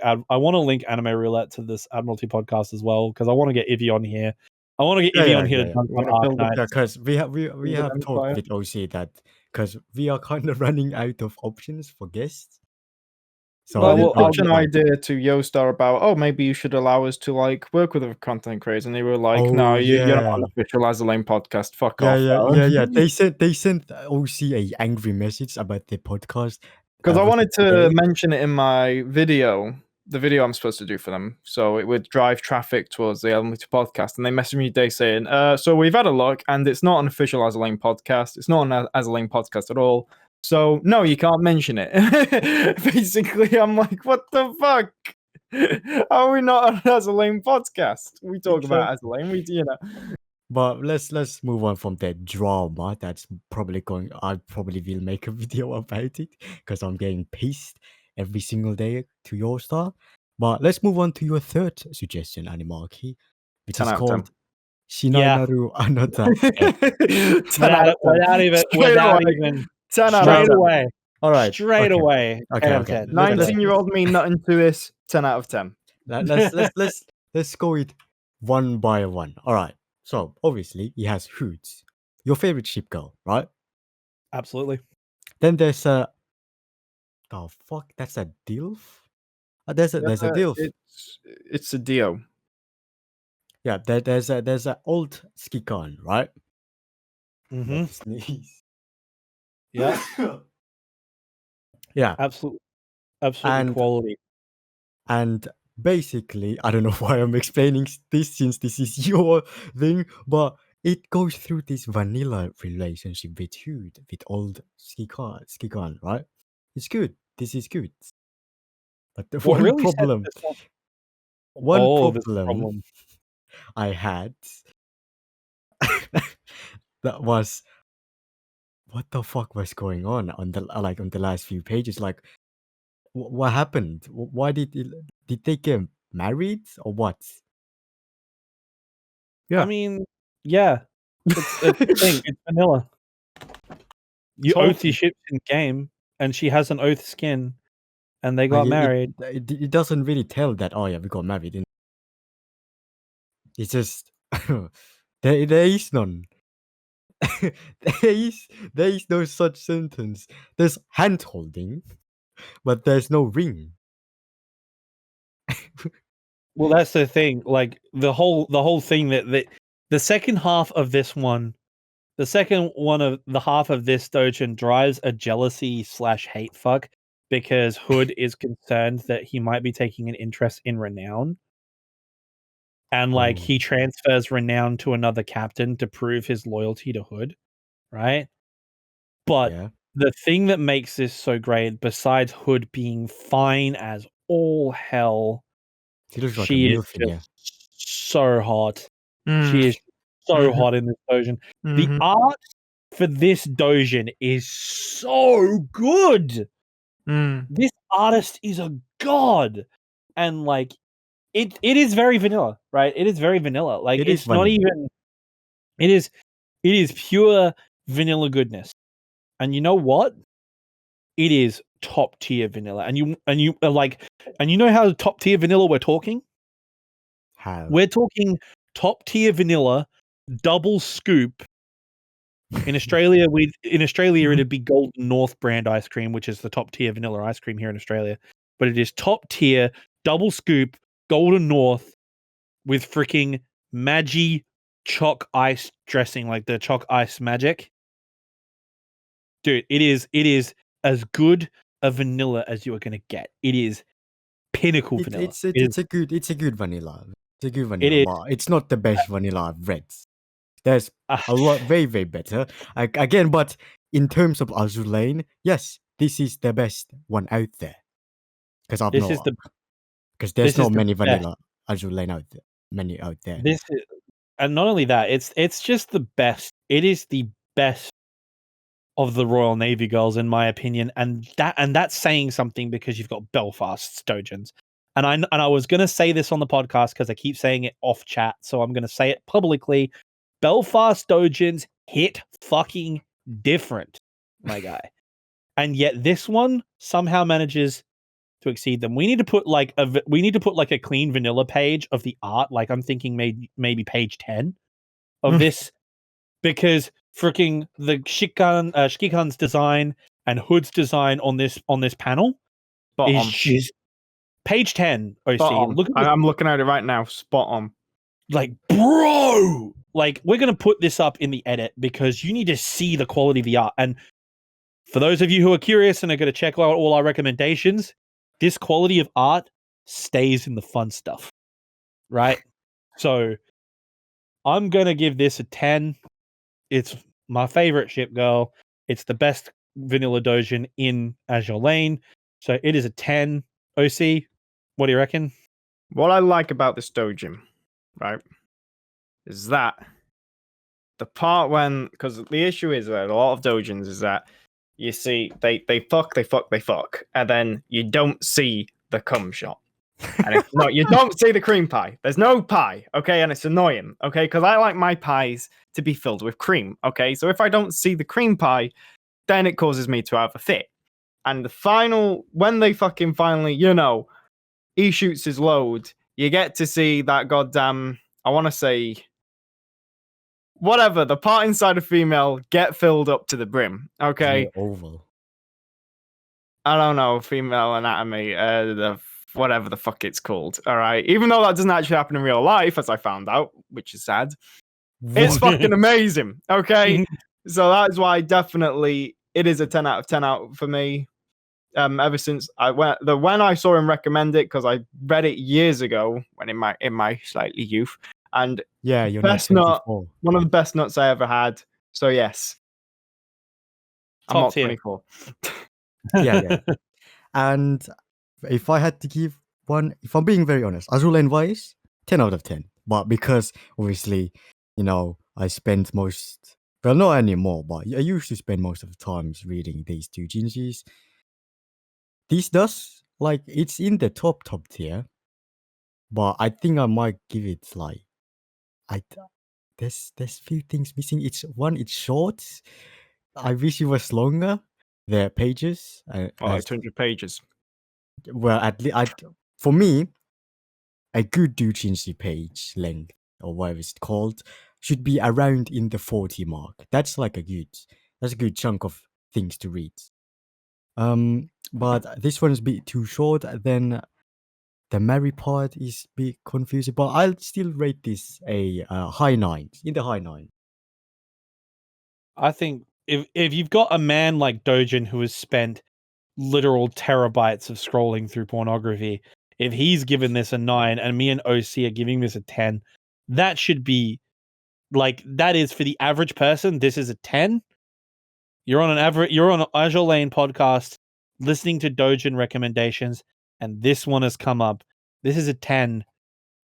anime roulette to this Admiralty podcast as well, because I want to get Ivy on here. I want to get Ivy on here to dunk on Arknight. Yeah, because we have an talked empire. with OC that because we are kind of running out of options for guests. So Well, I Well, did I'll pitch an idea to Yostar about, oh, maybe you should allow us to like work with other content creators, and they were like, no, Oh, you're not yeah. an official As a Lane podcast. Fuck yeah, off. yeah. They sent OC a angry message about the podcast. Because I was wanted it to today? mention it in my video, the video I'm supposed to do for them, so it would drive traffic towards the Admiralty podcast. And they messaged me today saying, so we've had a look, and it's not an official As a Lane podcast. It's not an As a Lane podcast at all. So no, you can't mention it. Basically, I'm like, what the fuck? How are we not an As a Lane podcast? We talk about As a Lane. But let's move on from that drama. That's probably going. I probably will make a video about it because I'm getting pissed every single day to your star. But let's move on to your third suggestion, Animaki, which 10 is out of 10. called Shinai Naru Anata. 10 out of 10. without even Straight away. All right. straight okay. away. Okay, 10 out of okay. 10. Let's- 19-year-old me not into this. 10 out of 10. Let's go it one by one. All right. So obviously he has Hoods, your favorite ship girl, right? Absolutely. Then there's a that's a DILF. There's a DILF. It's a Dio. Yeah, there's a old Skikan, right? Mm-hmm. Sneeze. Yeah. Yeah, Absolutely And- quality. and basically, I don't know why I'm explaining this since this is your thing, but it goes through this vanilla relationship with Hood, with old Skikan, right? It's good. This is good. But the What one really sets problem, this up- one Oh, this problem I had that was what the fuck was going on the last few pages. Like, what happened? Why did they get married or what? Yeah. I mean, yeah. It's a thing. It's vanilla. You Totally. oath your ships in game, and she has an oath skin, and they got Like, married. It doesn't really tell that. Oh yeah, we got married. It's just there is none. there is no such sentence. There's hand holding, but there's no ring. Well, that's the thing. Like the whole thing that the second half of this one, the second one of the half of this doujin drives a jealousy / hate fuck because Hood is concerned that he might be taking an interest in Renown. And like Oh. he transfers Renown to another captain to prove his loyalty to Hood, right? But Yeah. the thing that makes this so great, besides Hood being fine as all hell, She looks like a she is MILF in here. just so hot. Mm. She is so Mhm. hot in this Doujin. The Mhm. art for this Doujin is so good. Mm. This artist is a god, and like it is very vanilla, right? It is very vanilla. Like It is it's not vanilla. even. It is pure vanilla goodness, and you know what? It is top tier vanilla, and you are like, and you know how top tier vanilla we're talking? How? We're talking top tier vanilla, double scoop. In Australia, it'd be Golden North brand ice cream, which is the top tier vanilla ice cream here in Australia. But it is top tier, double scoop, Golden North with freaking Maggi chalk ice dressing, like the chalk ice magic. Dude, it is as good a vanilla as you are gonna get. It is pinnacle vanilla. It's a good vanilla. It's a good It vanilla, is. but it's not the best vanilla I've read. There's uh, a lot very better. Again, but in terms of Azur Lane, yes, this is the best one out there. Because I've this is not, the because there's this is not the many best. vanilla Azur Lane out there. Many out there. This is, and not only that, it's just the best. It is the best of the Royal Navy girls, in my opinion, and that's saying something because you've got Belfast's Doujins. And I was gonna say this on the podcast because I keep saying it off chat, so I'm gonna say it publicly. Belfast Doujins hit fucking different, my guy. And yet this one somehow manages to exceed them. We need to put like a clean vanilla page of the art. Like I'm thinking maybe page 10 of this, because freaking the Shikikan's design and Hood's design on this panel Spot is on. just page 10. Spot OC, on. look at this, I'm looking at it right now. Spot on. like bro. Like we're gonna put this up in the edit because you need to see the quality of the art. And for those of you who are curious and are going to check out all our recommendations, this quality of art stays in the fun stuff, right? So I'm going to give this a 10. It's my favorite ship girl. It's the best vanilla Doujin in Azure Lane. So it is a 10. OC, what do you reckon? What I like about this Doujin, right, is that the part when, because the issue is that a lot of Doujins is that you see they fuck, and then you don't see the cum shot. And it's not, you don't see the cream pie. There's no pie, okay? And it's annoying, okay? Because I like my pies to be filled with cream, okay? So if I don't see the cream pie, then it causes me to have a fit. And the final, when they fucking finally, he shoots his load, you get to see that goddamn, I want to say, whatever, the part inside a female get filled up to the brim, okay? Very oval. I don't know, female anatomy, whatever the fuck it's called, all right? Even though that doesn't actually happen in real life, as I found out, which is sad. It's fucking amazing, okay? So that is why definitely it is a 10 out of 10 out for me. Ever since when I saw him recommend it, because I read it years ago when in my slightly youth, and Yeah, you're best not nut, 24. one of the best nuts I ever had. So yes, I'm Top not tier. 24. Yeah. And if I had to give one, if I'm being very honest, Azul and Vice, 10 out of 10. But because obviously, I spent not anymore, but I used to spend most of the times reading these two Jinjis. This does, like, it's in the top tier, but I think I might give it like, there's few things missing. It's short. I wish it was longer. The pages, Like 200 pages. well, at least for me, a good Doujinshi page length or whatever it's called should be around in the 40 mark. That's a good chunk of things to read. But this one's a bit too short. Then the Mary part is a bit confusing. But I'll still rate this a high 9, in the high 9. I think if you've got a man like Dojin who has spent literal terabytes of scrolling through pornography. If he's given this a 9 and me and OC are giving this a 10, that should be like, that is for the average person. This is a 10. You're on an Azur Lane podcast listening to Doujin recommendations, and this one has come up. This is a 10.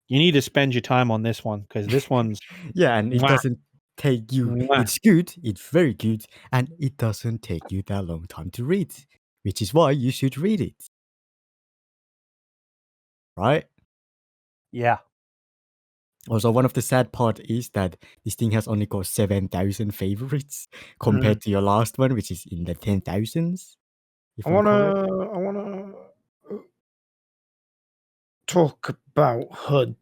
You need to spend your time on this one because this one's Yeah, and it Mwah. doesn't take you. Mwah. It's good. It's very good, and it doesn't take you that long time to read, which is why you should read it. Right? yeah. Also, one of the sad part is that this thing has only got 7,000 favorites compared to your last one, which is in the 10,000s. If I I'm correct. wanna talk about Hood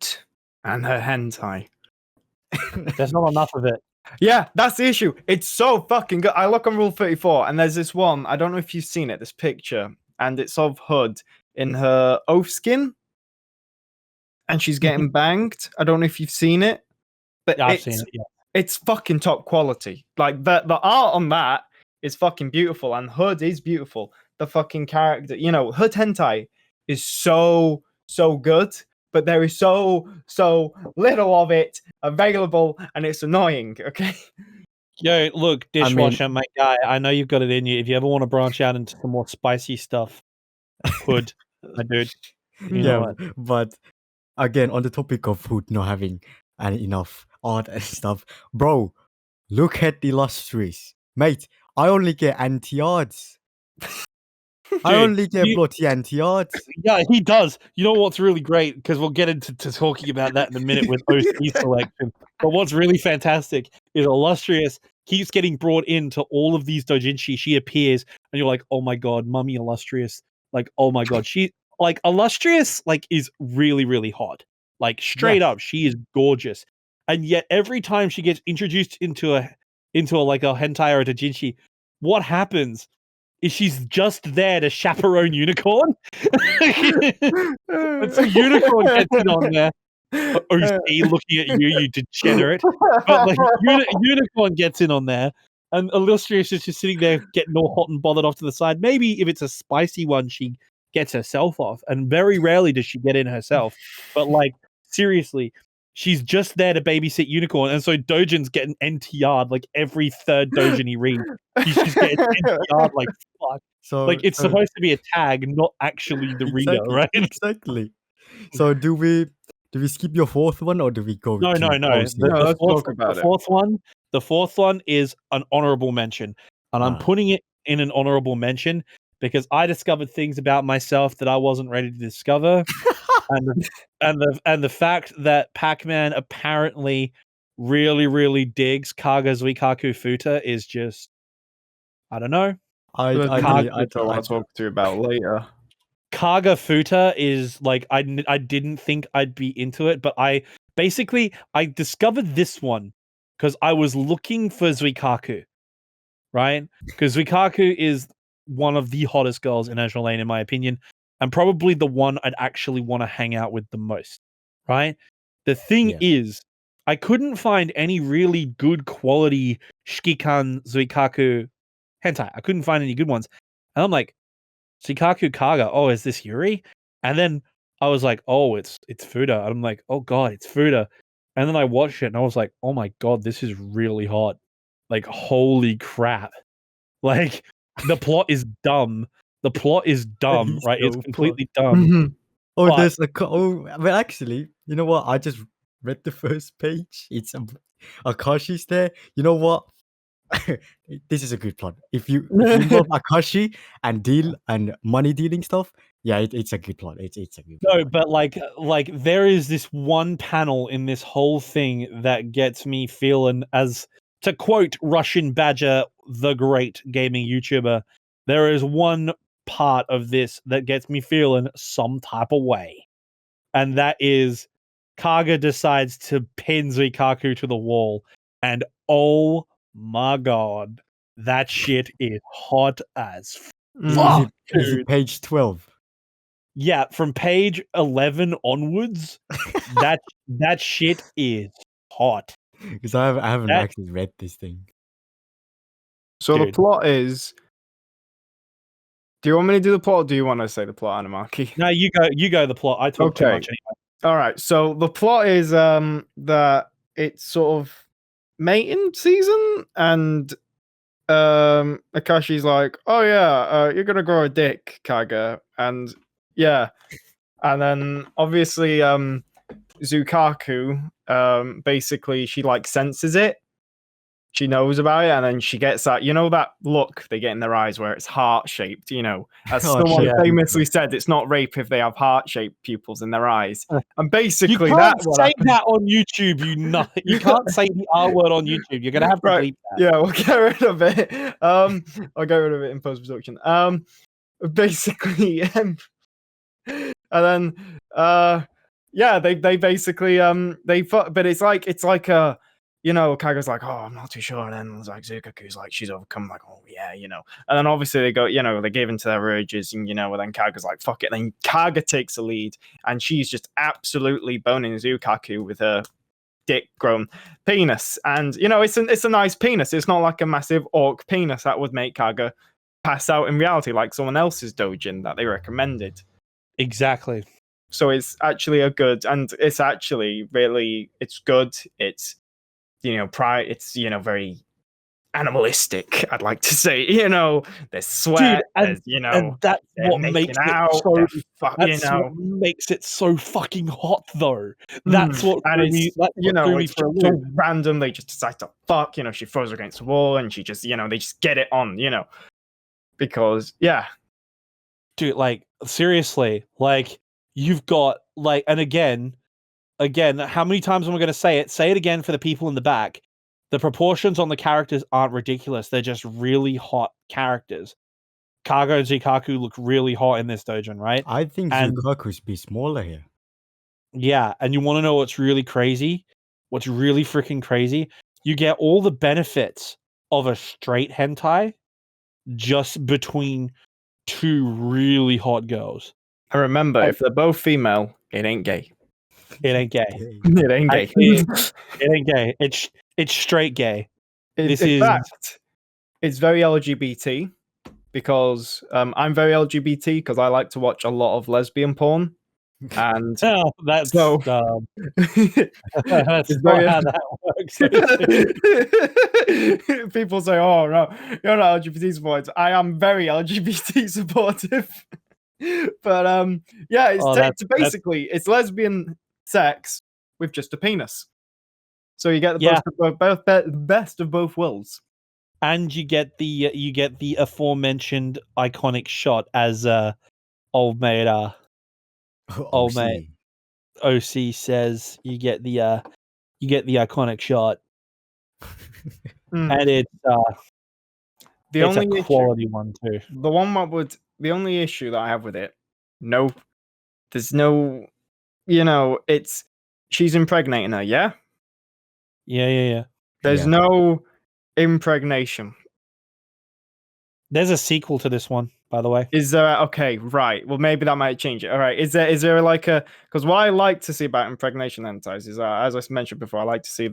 and her hentai. There's not enough of it. Yeah, that's the issue. It's so fucking good. I look on Rule 34, and there's this one. I don't know if you've seen it. This picture, and it's of Hood in her oaf skin, and she's getting banged. I don't know if you've seen it, but Yeah, I've seen it. Yeah. it's fucking top quality. Like the art on that is fucking beautiful, and Hood is beautiful. The fucking character, Hood hentai is so good, but there is so little of it available, and it's annoying. Okay. Yo, look, dishwasher, my guy. I know you've got it in you. If you ever want to branch out into some more spicy stuff, Hood, my dude. You know what? But again, on the topic of Hood not having enough art and stuff, bro, look at the illustrious. Mate, I only get anti-arts. I only get bloody anti-arts. Yeah, he does. You know what's really great? Because we'll get into talking about that in a minute with OC selection. But what's really fantastic is Illustrious keeps getting brought into all of these doujinshi. She appears, and you're like, oh my god, Mummy Illustrious. Like, oh my god. She, like, Illustrious, like, is really, really hot. Like, straight up, she is gorgeous. And yet, every time she gets introduced into a like a hentai or a doujinshi, what happens is she's just there to chaperone Unicorn. And so Unicorn gets it on there. OC looking at you, you degenerate. But like Unicorn gets in on there, and Illustrious is just sitting there getting all hot and bothered off to the side. Maybe if it's a spicy one, she gets herself off, and very rarely does she get in herself. But like, seriously, she's just there to babysit Unicorn, and so Doujin's getting NTR'd like every third Doujin he reads. He's just getting NTR'd like fuck. So Like, it's supposed to be a tag, not actually the reader, right? Exactly. So do we skip your fourth one, or do we go? No. to OC? Let's talk about it. The fourth one is an honorable mention, and I'm putting it in an honorable mention because I discovered things about myself that I wasn't ready to discover, and the fact that Pac-Man apparently really, really digs Kaga Zuikaku Futa is just, I don't know. I'll talk to you about later. Kaga Futa is like, I didn't think I'd be into it, but I discovered this one because I was looking for Zuikaku, right? Because Zuikaku is one of the hottest girls in Azur Lane, in my opinion, and probably the one I'd actually want to hang out with the most, right? The thing is, I couldn't find any really good quality Shikikan Zuikaku hentai. I couldn't find any good ones. And I'm like, Zuikaku Kaga, oh, is this Yuri? And then I was like, oh, it's Fuda. And I'm like, oh god, it's Fuda. And then I watched it and I was like, oh my god, this is really hot. Like, holy crap. Like, the plot is dumb. The plot is dumm, right? It's completely dumb. Oh, But- there's well, actually, you know what? I just read the first page. It's Akashi's there. You know what? This is a good plot. If you love Akashi and deal and money dealing stuff, yeah, it's a good plot. It's a good plot. No, but like there is this one panel in this whole thing that gets me feeling, as to quote Russian Badger, the great gaming YouTuber, there is one part of this that gets me feeling some type of way. And that is Kaga decides to pin Zuikaku to the wall, and oh my god, that shit is hot as fuck. Is it page 12? Yeah, from page 11 onwards, that shit is hot. Because I haven't actually read this thing. So Dude. the plot is Do you want me to do the plot, or do you want to say the plot, Animarchy? No, you go. You go. The plot. I talk too Okay. much anyway. All right. So the plot is that it's sort of mating season, and Akashi's like, "Oh yeah, you're gonna grow a dick, Kaga," and yeah, and then obviously Zukaku basically she like senses it. She knows about it, and then she gets that, that look they get in their eyes where it's heart-shaped, as Oh, someone yeah. famously said, it's not rape if they have heart-shaped pupils in their eyes. And You basically can't that's what say happened. that on YouTube. You can't say the R word on YouTube. You're gonna have to Right. bleep that. Yeah, we'll get rid of it. I'll get rid of it in post-production. Basically, and then yeah, they basically but it's like a Kaga's like, oh, I'm not too sure, and then it's like Zukaku's like, she's overcome, like, oh yeah, and then obviously they go, they give into their urges, and and then Kaga's like, fuck it, and then Kaga takes the lead, and she's just absolutely boning Zukaku with her dick grown penis, and it's a nice penis. It's not like a massive orc penis that would make Kaga pass out in reality like someone else's doujin that they recommended. Exactly. So it's actually it's actually really, it's good. It's it's very animalistic, I'd like to say. There's sweat, Dude, and that's they're what making makes out, it so. they're What makes it so fucking hot, though. That's what and threw me. That's what threw me it's for a just so loop. random. They just decide to fuck. She throws her against the wall, and she just, they just get it on. Because yeah, Dude, like seriously, like you've got like, and again, how many times am I going to say it? Say it again for the people in the back. The proportions on the characters aren't ridiculous. They're just really hot characters. Kaga and Zukaku look really hot in this doujin, right? I think And- Zukaku's be smaller here. Yeah, and you want to know what's really crazy? What's really freaking crazy? You get all the benefits of a straight hentai just between two really hot girls. and remember, if they're both female, it ain't gay. It ain't gay. It ain't gay. Actually, it ain't gay. It's straight gay. In fact, it's very LGBT because I'm very LGBT because I like to watch a lot of lesbian porn, and Oh, that's So- that's It's not very- how that works. people say, "Oh no, you're not LGBT supportive." I am very LGBT supportive, but yeah, it's basically it's lesbian sex with just a penis, so you get the best of both worlds. And you get the aforementioned iconic shot as old mate Oh, mate. OC says you get the iconic shot, and it's The it's only a quality one too. the only issue that I have with it, there's no, it's she's impregnating her, yeah. Yeah. There's Yeah. no impregnation. There's a sequel to this one, by the way. Is there? Okay, right. Well, maybe that might change it. All right. Is there like a? Because what I like to see about impregnation hentais is, as I mentioned before, I like to see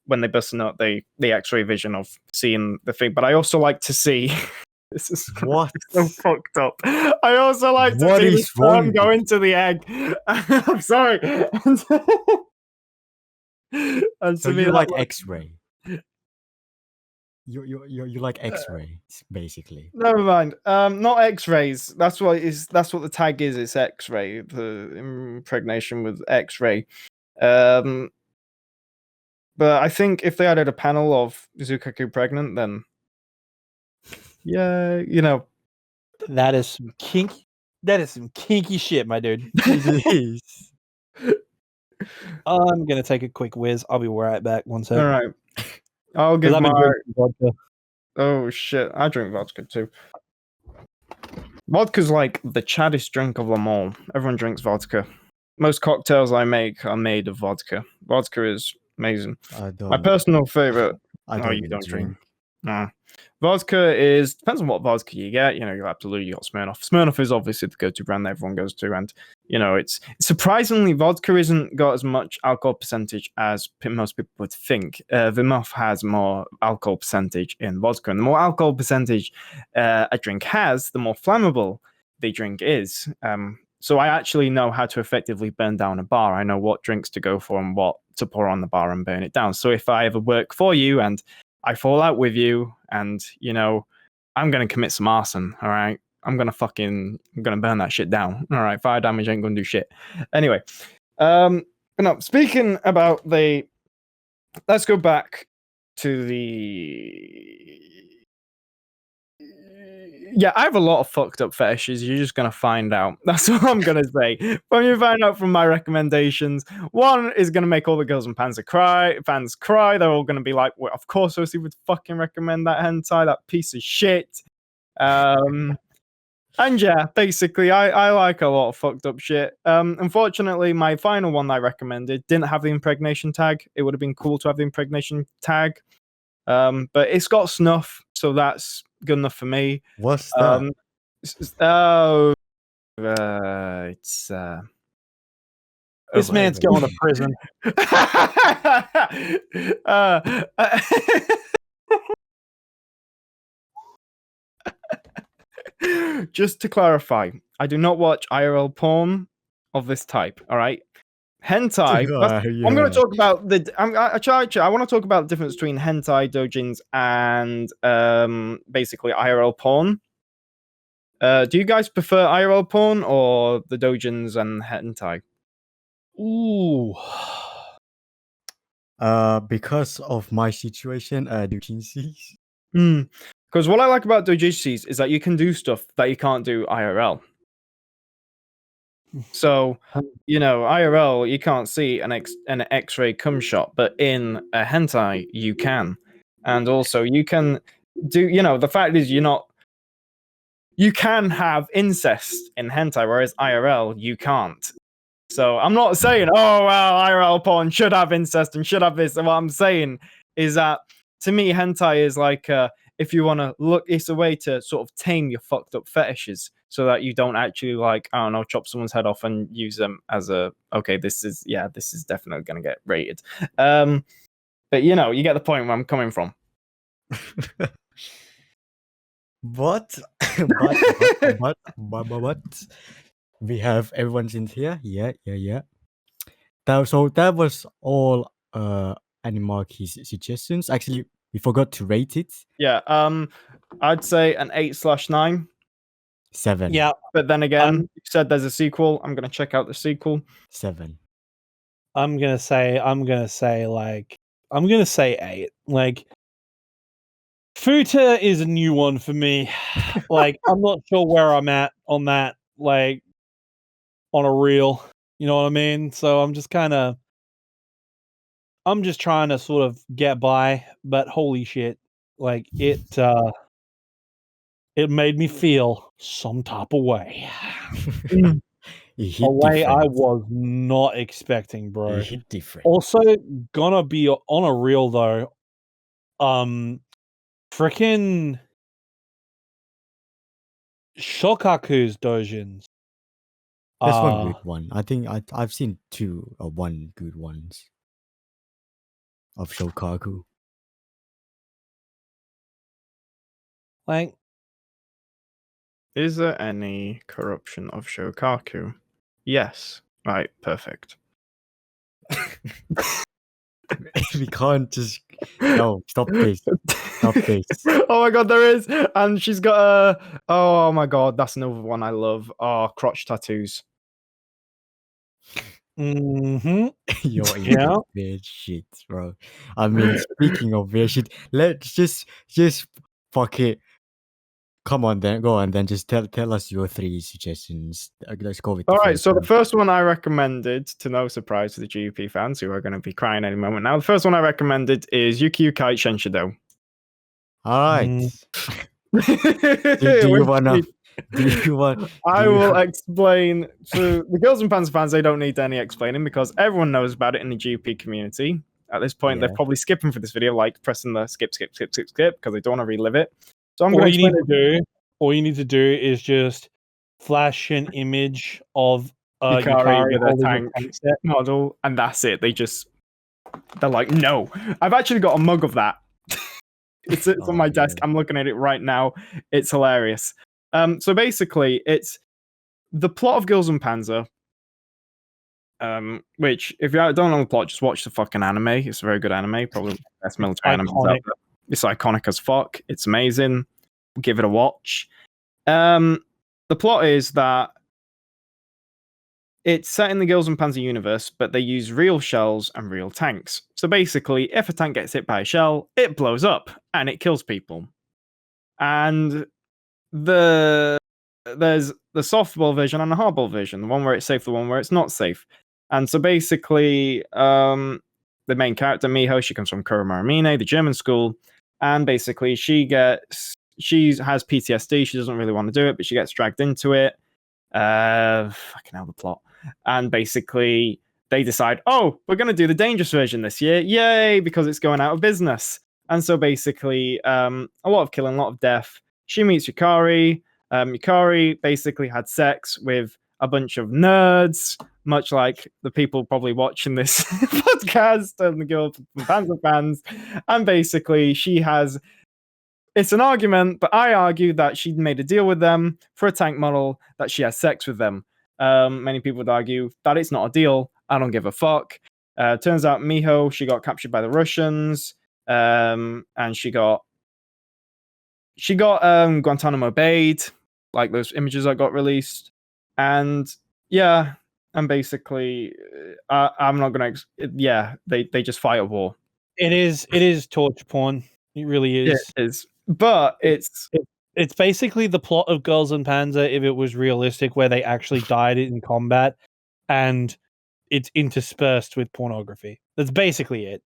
when they busting up the X-ray vision of seeing the thing. But I also like to see. This is What? so fucked up. I also like to What see the is wrong sperm with go you? into the egg. I'm sorry. And So to me, you that like was- X-ray? You like X-ray, basically. Never mind. Not X-rays. That's what the tag is. It's X-ray. The impregnation with X-ray. But I think if they added a panel of Zukaku pregnant, then yeah, That is some kinky shit, my dude. It is. I'm gonna take a quick whiz. I'll be right back. One all second. right. I'll give Because I've been my. drinking vodka. Oh shit! I drink vodka too. Vodka's like the chaddest drink of them all. Everyone drinks vodka. Most cocktails I make are made of vodka. Vodka is amazing. I don't. My personal favorite. I Oh, don't you even don't drink. Nah. Vodka depends on what vodka you get. You know, you absolutely got Smirnoff. Smirnoff is obviously the go-to brand that everyone goes to, and you know, it's surprisingly vodka isn't got as much alcohol percentage as most people would think. Vimov has more alcohol percentage in vodka, and the more alcohol percentage a drink has, the more flammable the drink is. So I actually know how to effectively burn down a bar. I know what drinks to go for and what to pour on the bar and burn it down. So if I ever work for you and I fall out with you and, you know, I'm going to commit some arson, all right? I'm going to burn that shit down. All right, fire damage ain't going to do shit. Anyway, but no, speaking about let's go back to yeah, I have a lot of fucked up fetishes. You're just going to find out. That's what I'm going to say. When you find out from my recommendations, one is going to make all the girls and fans cry. They're all going to be like, well, of course, Osi would fucking recommend that hentai, that piece of shit. And yeah, basically, I like a lot of fucked up shit. Unfortunately, my final one that I recommended didn't have the impregnation tag. It would have been cool to have the impregnation tag. But it's got snuff, so that's good enough for me. What's that? It's This man's going to prison. Just to clarify, I do not watch IRL porn of this type. All right, hentai. Yeah. I'm going to talk about I want to talk about the difference between hentai, doujins, and basically IRL porn. Do you guys prefer IRL porn or the doujins and hentai? Ooh. Because of my situation, Doujinshi. Because what I like about doujinshi is that you can do stuff that you can't do IRL. So, you know, IRL, you can't see an X-ray cum shot, but in a hentai, you can. And also, you can do, you know, the fact is you can have incest in hentai, whereas IRL, you can't. So, I'm not saying, oh, well, IRL porn should have incest and should have this. And what I'm saying is that, to me, hentai is like, if you want to look, it's a way to sort of tame your fucked up fetishes so that you don't actually, like, I don't know, chop someone's head off and use them as okay, this is definitely going to get rated. But, you know, you get the point where I'm coming from. What? What? We have everyone's in here. Yeah. So that was all Animarchy's suggestions. Actually, we forgot to rate it. Yeah, I'd say an 8/9. 7. Yeah. But then again, you said there's a sequel. I'm going to check out the sequel. 7. I'm gonna say 8. Like, Futa is a new one for me. Like, I'm not sure where I'm at on that, like, on a reel. You know what I mean? So I'm just trying to sort of get by, but holy shit. Like, it made me feel some type of way. A way I was not expecting, bro. It hit different. Also, gonna be on a reel though. Freaking Shokaku's doujins. There's one good one. I think I've seen 2 or 1 good ones of Shokaku. Like, is there any corruption of Shokaku? Yes. Right, perfect. We can't just... No, stop this. Stop this. Oh my god, there is! And she's got a... Oh my god, that's another one I love. Oh, crotch tattoos. mm-hmm. You're weird shit, bro. I mean, speaking of weird shit, let's just fuck it. Come on, then go on. Then just tell us your 3 suggestions. Let's go with. All right. So the first one I recommended, to no surprise to the GUP fans who are going to be crying any moment now, the first one I recommended is Yukio Kai Shenshido. All right. Do you wanna? I will explain to the girls and pants fans. They don't need any explaining because everyone knows about it in the GP community. At this point, Yeah. they're probably skipping for this video, like pressing the skip because they don't want to relive it. So I'm All going you to need to do, all you need to do is just flash an image of Yukari Yukari with a holding tank a tank set. model, and that's it. They're like, no. I've actually got a mug of that. It's on my desk. I'm looking at it right now. It's hilarious. So basically, it's the plot of Girls and Panzer. Which, if you don't know the plot, just watch the fucking anime. It's a very good anime, probably the best military anime out there. It's iconic as fuck. It's amazing. Give it a watch. The plot is that it's set in the Girls and Panzer universe, but they use real shells and real tanks. So basically, if a tank gets hit by a shell, it blows up and it kills people. And there's the softball version and the hardball version, the one where it's safe, the one where it's not safe. And so basically, the main character, Miho, she comes from Kuromaramine, the German school, and basically she has PTSD. She doesn't really want to do it, but she gets dragged into it. Fucking hell, the plot. And basically, they decide, oh, we're going to do the dangerous version this year. Yay, because it's going out of business. And so basically, a lot of killing, a lot of death. She meets Yukari. Yukari basically had sex with a bunch of nerds, much like the people probably watching this podcast and the Girl from Panzer fans. And basically, it's an argument, but I argue that she made a deal with them for a tank model, that she has sex with them. Many people would argue that it's not a deal. I don't give a fuck. Turns out Miho, she got captured by the Russians, and she got Guantanamo Bay'd, like those images that got released. And yeah, and basically, I'm not gonna. They just fight a war. It is torture porn. It really is. It is, but it's basically the plot of Girls and Panzer if it was realistic, where they actually died in combat, and it's interspersed with pornography. That's basically it.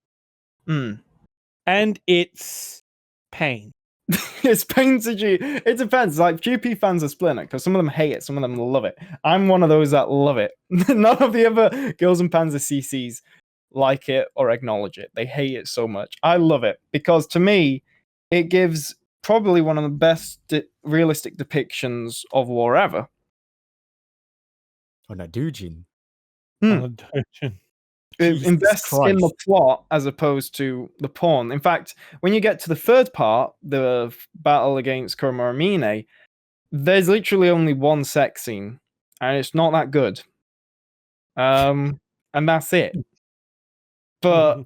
And it's pain. It's pain to G. It depends. Like GP fans are splitting it because some of them hate it, some of them love it. I'm one of those that love it. None of the other Girls and Panzer CCs like it or acknowledge it. They hate it so much. I love it because to me, it gives probably one of the best realistic depictions of war ever. On a Doujin. It invests in the plot as opposed to the porn. In fact, when you get to the third part, the battle against Kuromaramine, there's literally only one sex scene, and it's not that good. And that's it. But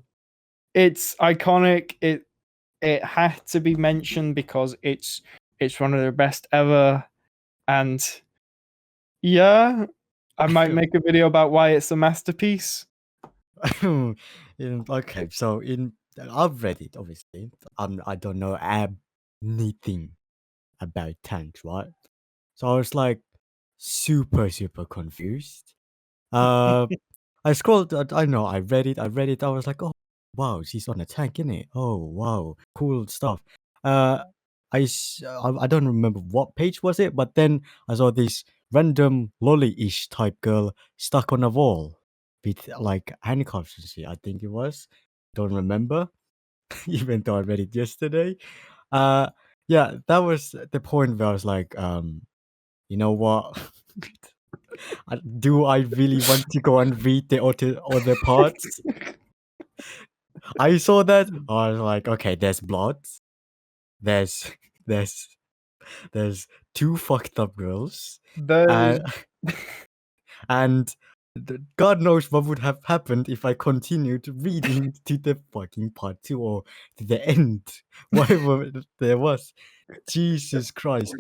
it's iconic. It had to be mentioned because it's one of their best ever. And yeah, I might make a video about why it's a masterpiece. Okay, so I've read it obviously. I don't know anything about tanks, right? So I was like super confused. I scrolled. I know. I read it. I was like, oh wow, she's on a tank, innit? Oh wow, cool stuff. I don't remember what page was it, but then I saw this random lolly-ish type girl stuck on a wall with like handcuffs and shit. I think it was. Don't remember, even though I read it yesterday. Yeah, that was the point where I was like, you know what? Do I really want to go and read the other parts? I saw that. I was like, okay, there's blood. There's two fucked up girls. And God knows what would have happened if I continued reading to the fucking part 2 or to the end, whatever there was. Jesus Christ.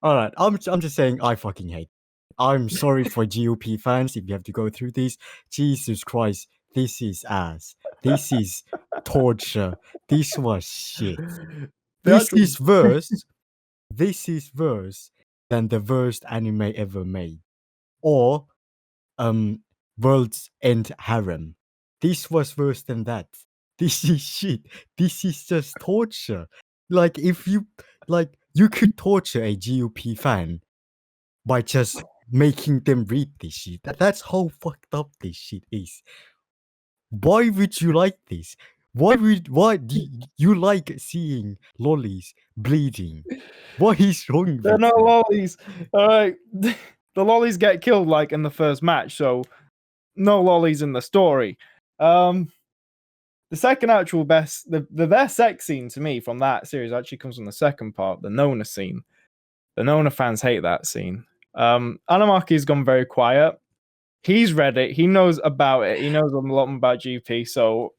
All right, I'm just saying I fucking hate. I'm sorry for GOP fans if you have to go through this. Jesus Christ, this is ass. This is torture. This was shit. This is worse. This is worse than the worst anime ever made, or World's End Harem. This was worse than that. This is shit. This is just torture. Like if you could torture a GOP fan by just making them read this shit. That's how fucked up this shit is. Why would you like this? Why do you like seeing lollies bleeding? What is wrong They're with not you? lollies. All right. The lollies get killed like in the first match, so no lollies in the story. The second actual best, the best sex scene to me from that series actually comes from the second part, the Nona scene. The Nona fans hate that scene. Anamaki's gone very quiet. He's read it. He knows about it. He knows a lot about GP. So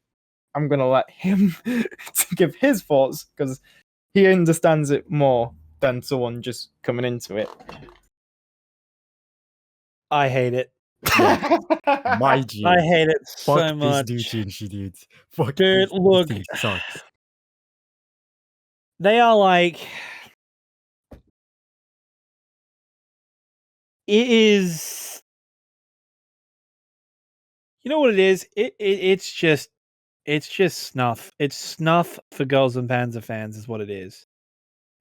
I'm gonna let him to give his thoughts because he understands it more than someone just coming into it. I hate it. My G. I hate it Fuck so much. this Doujinshi, dude. Fuck Dude, this look. thing sucks. They are like, it is, you know what it is? It's just snuff. It's snuff for Girls and Panzer fans is what it is.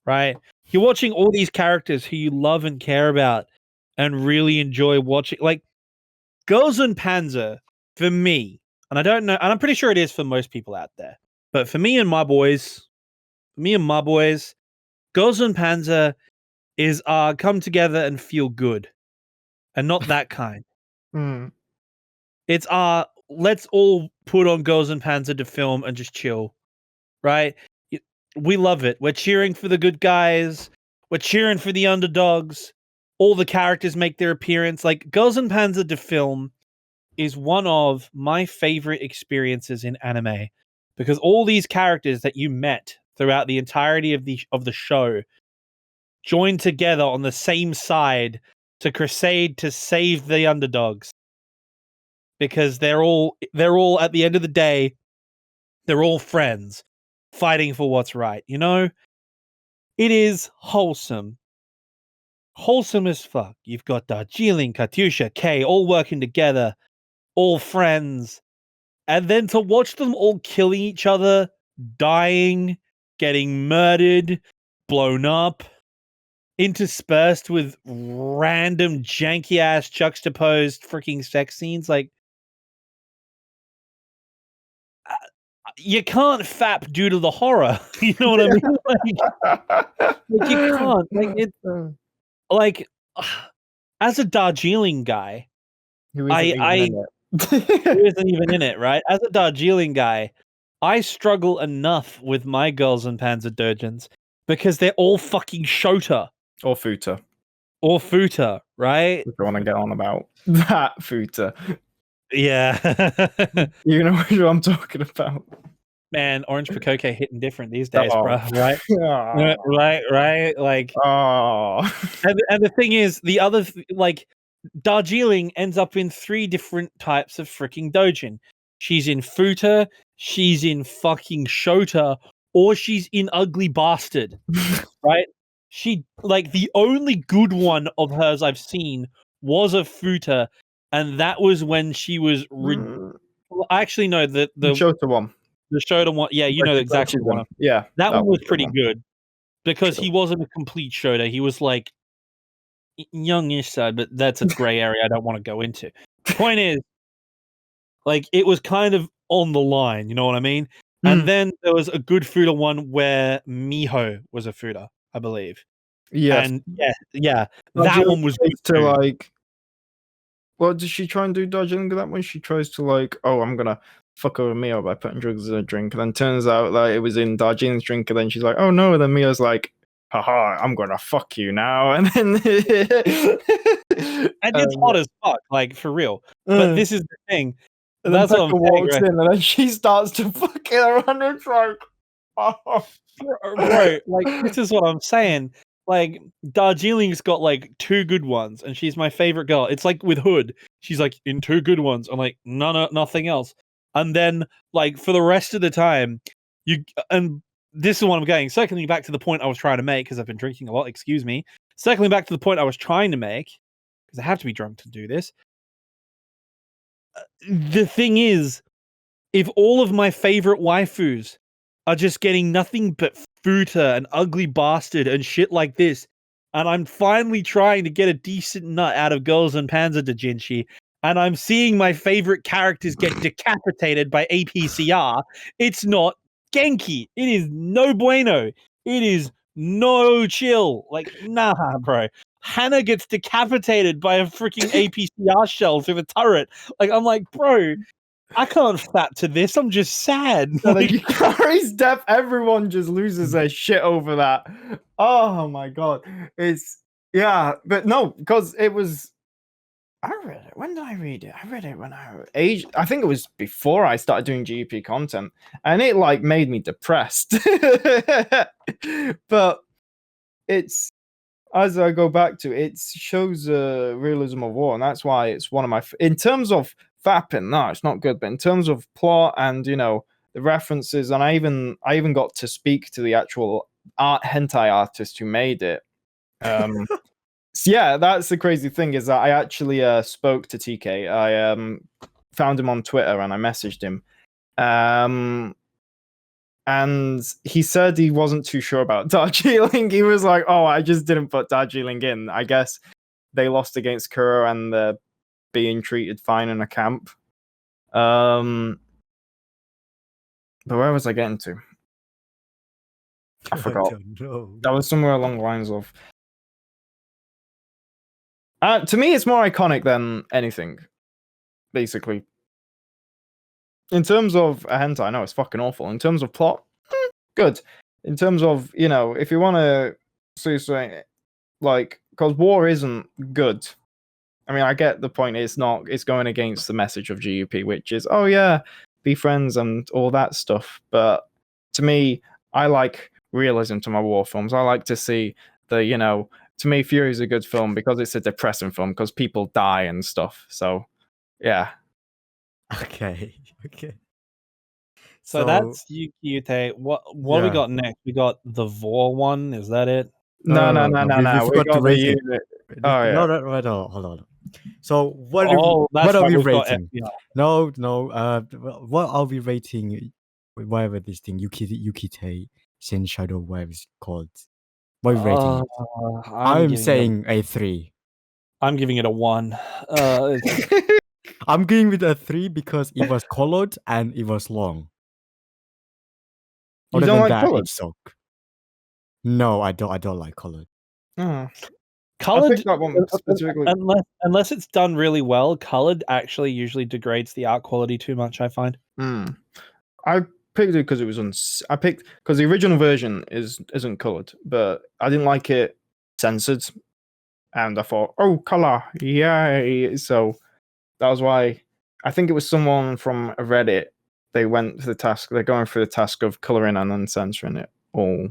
Right? You're watching all these characters who you love and care about and really enjoy watching. Like, Girls and Panzer, for me, and I don't know, and I'm pretty sure it is for most people out there, but for me and my boys, Girls and Panzer is come together and feel good, and not that kind. It's let's all put on Girls and Panzer to film and just chill, right? We love it. We're cheering for the good guys. We're cheering for the underdogs. All the characters make their appearance. Like, Girls and Panzer to film is one of my favorite experiences in anime, because all these characters that you met throughout the entirety of the show join together on the same side to crusade to save the underdogs, because they're all at the end of the day, they're all friends fighting for what's right. You know, it is wholesome as fuck. You've got Darjeeling, Katyusha, Kay all working together, all friends. And then to watch them all killing each other, dying, getting murdered, blown up, interspersed with random janky ass juxtaposed freaking sex scenes, like, you can't fap due to the horror. You know what I mean? Like you can't. Like it. Like as a Darjeeling guy, Who isn't even in it? who isn't even in it, right? As a Darjeeling guy, I struggle enough with my Girls and Panzer Doujins because they're all fucking Shota Or Futa. or Futa, right? If you want to get on about that Futa. Yeah. You know what I'm talking about. Man, Orange Pocoke hitting different these days, Oh. bro. Right? Right? Like, Oh. and the thing is, the other like Darjeeling ends up in 3 different types of freaking Doujin. She's in Futa, she's in fucking Shota, or she's in Ugly Bastard. Right? She, like, the only good one of hers I've seen was a Futa, and that was when she was actually no, the Shota one. The Shota one, yeah, you know exactly the one. Yeah, that one was pretty one. good because Sure. he wasn't a complete Shota. He was like youngish side, but that's a gray area I don't want to go into. The point is, like, it was kind of on the line, you know what I mean? And then there was a good Futa one where Miho was a Futa, I believe. Yes. And yeah, that one was good to too. like. What does she try and do? Darjeeling that one? She tries to like, oh, I'm gonna fuck over Mio by putting drugs in a drink, and then turns out like it was in Darjeeling's drink, and then she's like, oh no, and then Mio's like, haha, I'm gonna fuck you now, and then And it's hot as fuck, like, for real. But this is the thing. And then That's what Pekka I'm saying, walks right? in, and then she starts to fuck her, and it's like, oh. Bro, like, this is what I'm saying. Like, Darjeeling's got like 2 good ones, and she's my favorite girl. It's like with Hood, she's like in 2 good ones. I'm like, nothing else. And then, like, for the rest of the time, and this is what I'm getting. Circling back to the point I was trying to make, because I've been drinking a lot. Excuse me. Circling back to the point I was trying to make, because I have to be drunk to do this. The thing is, if all of my favorite waifus are just getting nothing but Futa and Ugly Bastard and shit like this, and I'm finally trying to get a decent nut out of Girls and Panzer Doujinshi, and I'm seeing my favorite characters get decapitated by APCR, it's not Genki. It is no bueno. It is no chill. Like, nah, bro. Hannah gets decapitated by a freaking APCR shell through the turret. Like, I'm like, bro, I can't fap to this. I'm just sad. So the Yukari's death, everyone just loses their shit over that. Oh my god. But no, because it was. I read it. When did I read it? I read it when I think it was before I started doing GP content, and it like made me depressed. But it's, as I go back to it, shows realism of war, and that's why it's one of my. In terms of fapping, no, it's not good. But in terms of plot and the references, and I even got to speak to the actual hentai artist who made it. So yeah, that's the crazy thing, is that I actually spoke to TK. I found him on Twitter and I messaged him. And he said he wasn't too sure about Darjeeling. He was like, "Oh, I just didn't put Darjeeling in. I guess they lost against Kuro and they're being treated fine in a camp." But where was I getting to? I forgot. don't know. That was somewhere along the lines of. To me, it's more iconic than anything, basically. In terms of a hentai, I know it's fucking awful. In terms of plot, good. In terms of, if you want to say something, like, because war isn't good. I mean, I get the point. It's going against the message of GUP, which is, oh yeah, be friends and all that stuff. But to me, I like realism to my war films. I like to see to me, Fury is a good film because it's a depressing film because people die and stuff. So, yeah. Okay. So that's Yuki Ute. What do we got next? We got the Vor one. Is that it? No. We got the rating. unit. Oh yeah. No, hold on. So what that's are right, we we've got rating? FBI. No. What are we rating? Whatever this thing, Yukite, Sin Shadow, whatever it's called. What are we rating it? I'm saying a 3. I'm giving it a 1. I'm going with a 3 because it was colored and it was long. You Other don't than like that, colored? it sucked. No, I don't like colored. Oh. Colored, I picked that one specifically. unless it's done really well, colored actually usually degrades the art quality too much, I find. I picked it because it was I picked because the original version isn't colored, but I didn't like it censored, and I thought, oh, color, yay! So that was why I think it was someone from Reddit. They went to the task. They're going through the task of coloring and then censoring it all.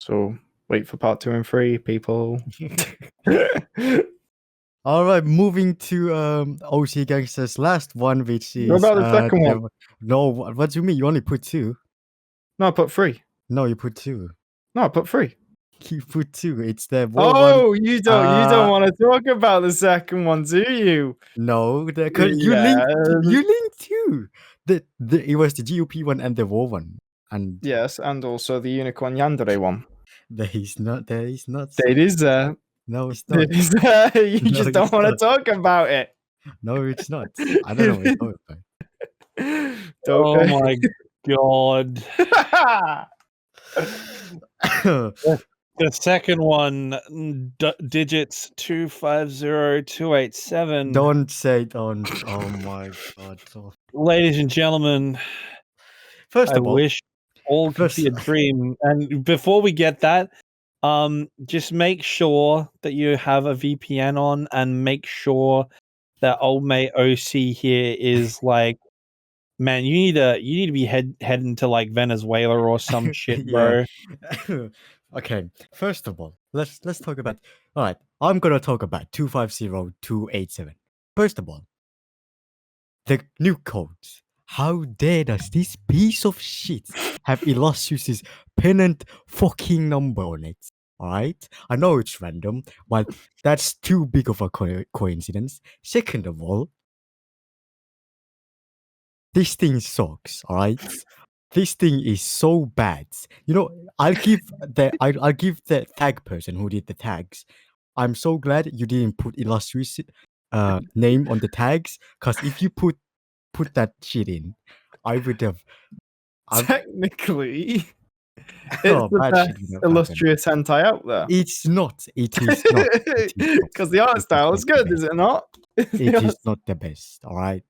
So wait for part 2 and 3, people. All right, moving to OC Gangsta's last one, which is What about the second one? No, what do you mean? You only put 2? No, I put 3. No, you put 2. No, I put 3. You put 2. It's the war Oh, one. you don't want to talk about the second one, do you? No, you linked 2. It was the GUP one and the war one, and yes, and also the Unicorn Yandere one. There is not. It is there. No, it's not. It is there. You No, just don't it's want to not. talk about it. No, it's not. I don't know what you're talking Oh my god. about. The second one, digits 250287. Don't. Oh my god. Ladies and gentlemen, First I of all, wish all could be a dream. And before we get that, just make sure that you have a VPN on, and make sure that old mate OC here is like, man, you need to be heading to like Venezuela or some shit, bro. Okay, first of all, let's talk about. All right, I'm gonna talk about 250287. First of all, the new codes. How dare does this piece of shit have Illustrious' pennant fucking number on it? Alright? I know it's random, but that's too big of a coincidence. Second of all, this thing sucks, alright? This thing is so bad. I'll give the tag person who did the tags. I'm so glad you didn't put Illustrious name on the tags. Because if you put that shit in, I would have. Technically, it's Oh, the bad shit best would have happened. illustrious hentai out there. It's not. It is not. It is not. Because the art It style not is the good, best. is it not? It is not the best. All right.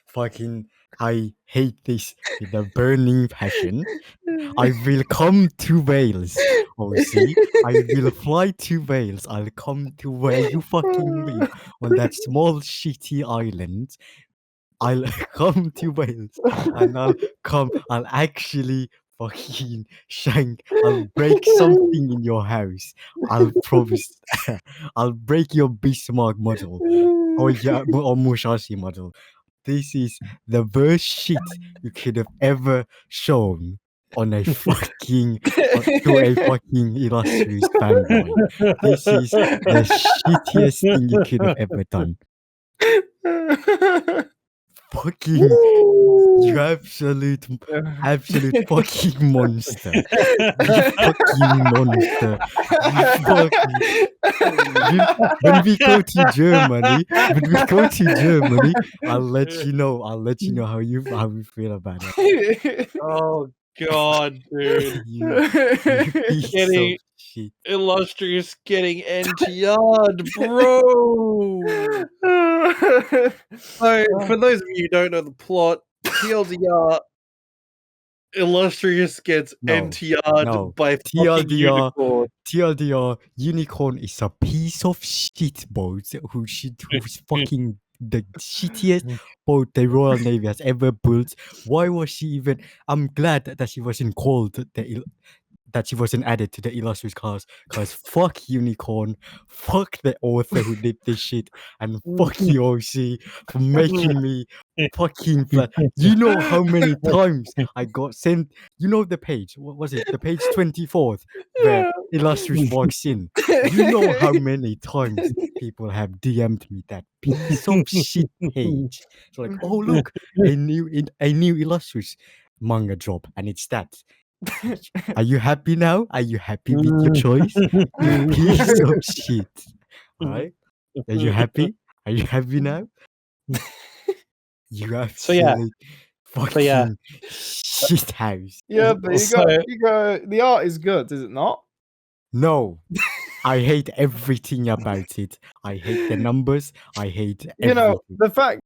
Fucking, I hate this with a burning passion. I will come to Wales. Oh, see, I will fly to Wales. I'll come to where you fucking live on that small shitty island. I'll come to Wales and I'll actually fucking shank. I'll break something in your house. I'll promise. I'll break your Bismarck model or Musashi model. This is the worst shit you could have ever shown on a fucking to a fucking illustrious fanboy. This is the shittiest thing you could have ever done. Fucking you absolute fucking monster. You fucking monster. You fucking when we go to Germany, I'll let you know how you feel about it. Oh God, dude. You piece of Getting shit. illustrious getting NTR'd, bro. So, for those of you who don't know the plot, TLDR, illustrious gets No, NTR'd no. by fucking unicorn. TLDR, Unicorn is a piece of shit boat who's fucking the shittiest boat the Royal Navy has ever built. Why was she even? I'm glad that she wasn't called that she wasn't added to the illustrious cast, because fuck Unicorn, fuck the author who did this shit, and fuck the OC for making me fucking flat. You know how many times I got sent, you know the page, what was it, the page 24th, where illustrious walks in. You know how many times people have DM'd me that piece of shit page. So like, oh look, a new illustrious manga drop, and it's that. Are you happy now? Are you happy with your choice? You piece of shit. Alright? Are you happy? Are you happy now? You absolute fucking shit house. Yeah, but you go. The art is good, is it not? No. I hate everything about it. I hate the numbers. I hate everything. You know, the fact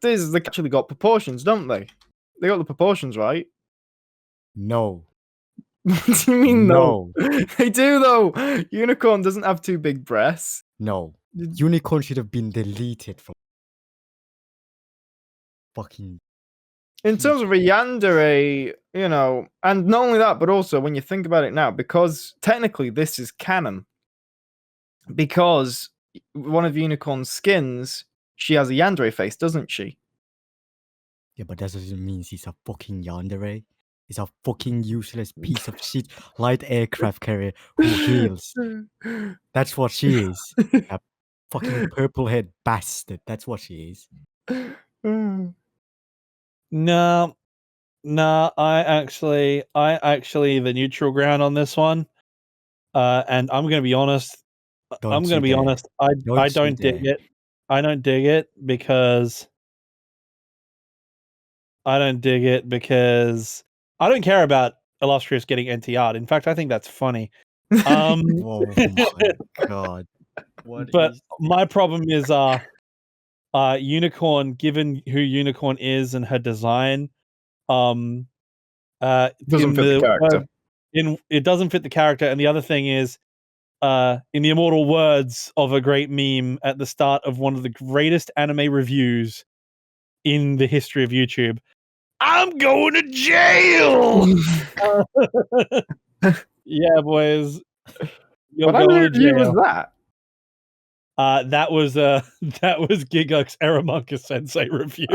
is they actually got proportions, don't they? They got the proportions right. No. What do you mean no? They do though. Unicorn doesn't have two big breasts. No. Unicorn should have been deleted from fucking. In terms of a yandere, you know, and not only that, but also when you think about it now, because technically this is canon. Because one of Unicorn's skins, she has a yandere face, doesn't she? Yeah, but that doesn't mean she's a fucking yandere. It's a fucking useless piece of shit light aircraft carrier who heals. That's what she is. A fucking purple head bastard. That's what she is. No, I actually the neutral ground on this one. And I'm gonna be honest. I don't dig it. I don't dig it because I don't care about illustrious getting NTR'd. In fact, I think that's funny. Oh my god. But my problem is Unicorn, given who Unicorn is and her design, doesn't fit the character. It doesn't fit the character, and the other thing is, in the immortal words of a great meme at the start of one of the greatest anime reviews in the history of YouTube, I'm going to jail. Yeah, boys. What anime review was that? That was Gigux Eramonka Sensei review.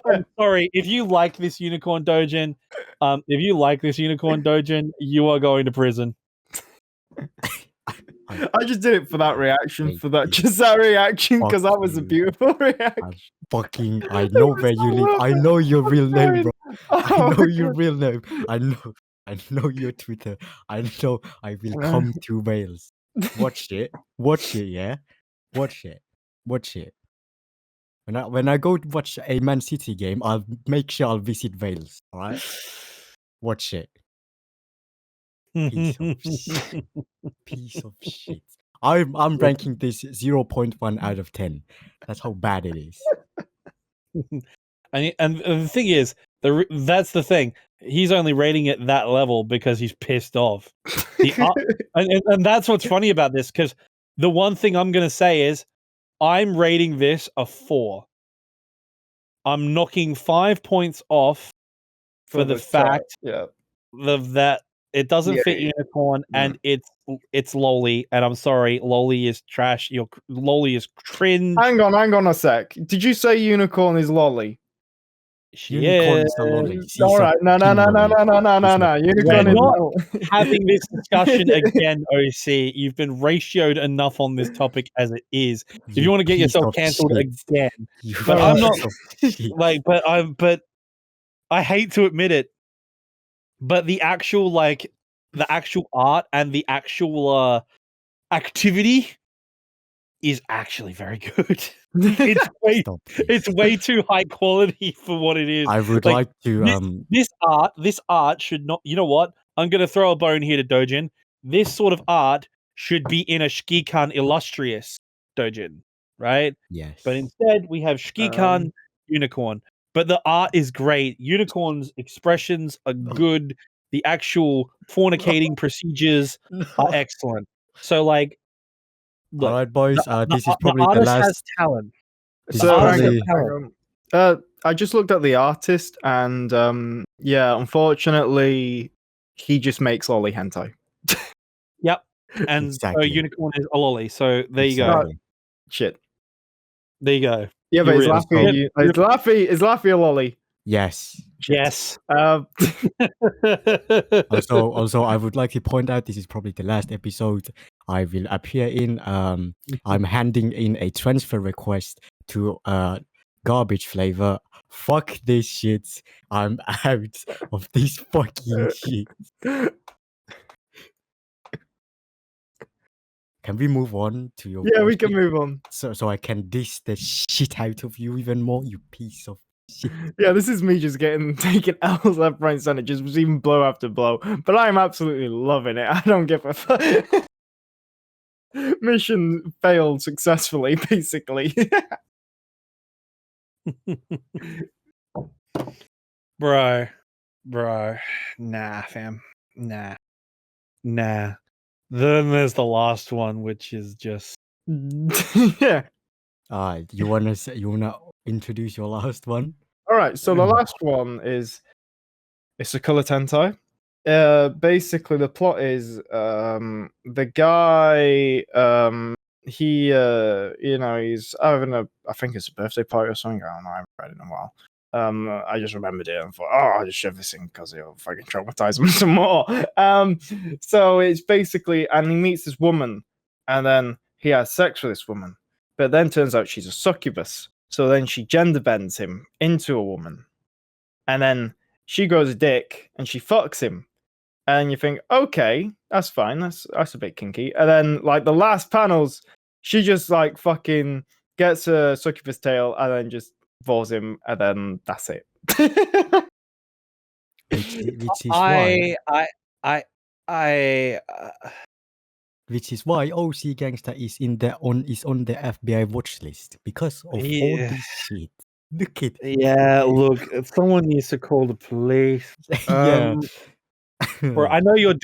And sorry, if you like this Unicorn Doujin, you are going to prison. I just did it for that reaction, because that was a beautiful reaction. I know where you live. I know your real name, bro. I know your real name. I know. I know your Twitter. I know I will come to Wales. Watch it. Watch it, yeah? Watch it. Watch it. When I go to watch a Man City game, I'll make sure I'll visit Wales. Alright? Watch it. Piece of shit. Piece of shit. I'm ranking this 0.1 out of 10. That's how bad it is. And the thing is, that's the thing. He's only rating it that level because he's pissed off. And that's what's funny about this, because the one thing I'm going to say is I'm rating this a 4. I'm knocking 5 points off for the fact that it doesn't fit Unicorn and it's lowly. And I'm sorry, lowly is trash. Lowly is cringe. Hang on a sec. Did you say Unicorn is lolly? Unicorn is a lolly. All right, no. Unicorn We're is not having this discussion again, OC. You've been ratioed enough on this topic as it is. If you want to get yourself cancelled again, but I'm not like. But I hate to admit it, but the actual art and the actual activity is actually very good. It's way too high quality for what it is. I would like to this art should not. You know what? I'm going to throw a bone here to Doujin. This sort of art should be in a Shikikan Illustrious Doujin, right? Yes. But instead we have Shikikan Unicorn. But the art is great. Unicorn's expressions are good. The actual fornicating procedures are excellent. So look, all right, boys. This is probably the artist last. has talent. So I just looked at the artist, and unfortunately, he just makes lolly hentai. Yep, and so Unicorn is a lolly. So there you go. Shit. There you go. Yeah, but is Laffy a lolly? Yes. Yes. Also, I would like to point out this is probably the last episode I will appear in. I'm handing in a transfer request to Garbage Flavor. Fuck this shit. I'm out of this fucking shit. Can we move on to your? Yeah, we can move on. So I can diss the shit out of you even more, you piece of shit. Yeah, this is me just taking L's left, right, center, just receiving blow after blow. But I'm absolutely loving it. I don't give a fuck. Mission failed successfully, basically. Bro, nah, fam, nah. Then there's the last one, which is just yeah. You wanna introduce your last one? All right. So the last one is it's a color tentai. Basically the plot is the guy he's having I think it's a birthday party or something. I don't know. I haven't read it in a while. I just remembered it and thought, I'll just shove this in because it'll fucking traumatize him some more. So it's basically, and he meets this woman, and then he has sex with this woman, but then turns out she's a succubus. So then she gender bends him into a woman, and then she grows a dick and she fucks him, and you think, okay, that's fine, that's a bit kinky. And then like the last panels, she just like fucking gets a succubus tail and then just falls him, and then that's it. Which is why which is why OC Gangsta is on the FBI watch list because of all this shit. Look at look, someone needs to call the police. yeah. Bro, I know you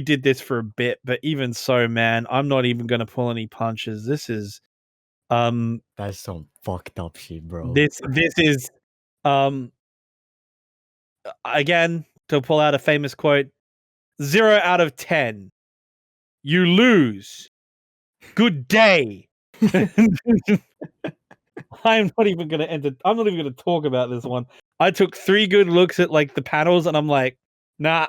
did this for a bit, but even so, man, I'm not even gonna pull any punches. This is that's some fucked up shit, bro. This is again, to pull out a famous quote, 0 out of 10. You lose. Good day. I'm not even gonna talk about this one. I took 3 good looks at like the panels and I'm like, nah,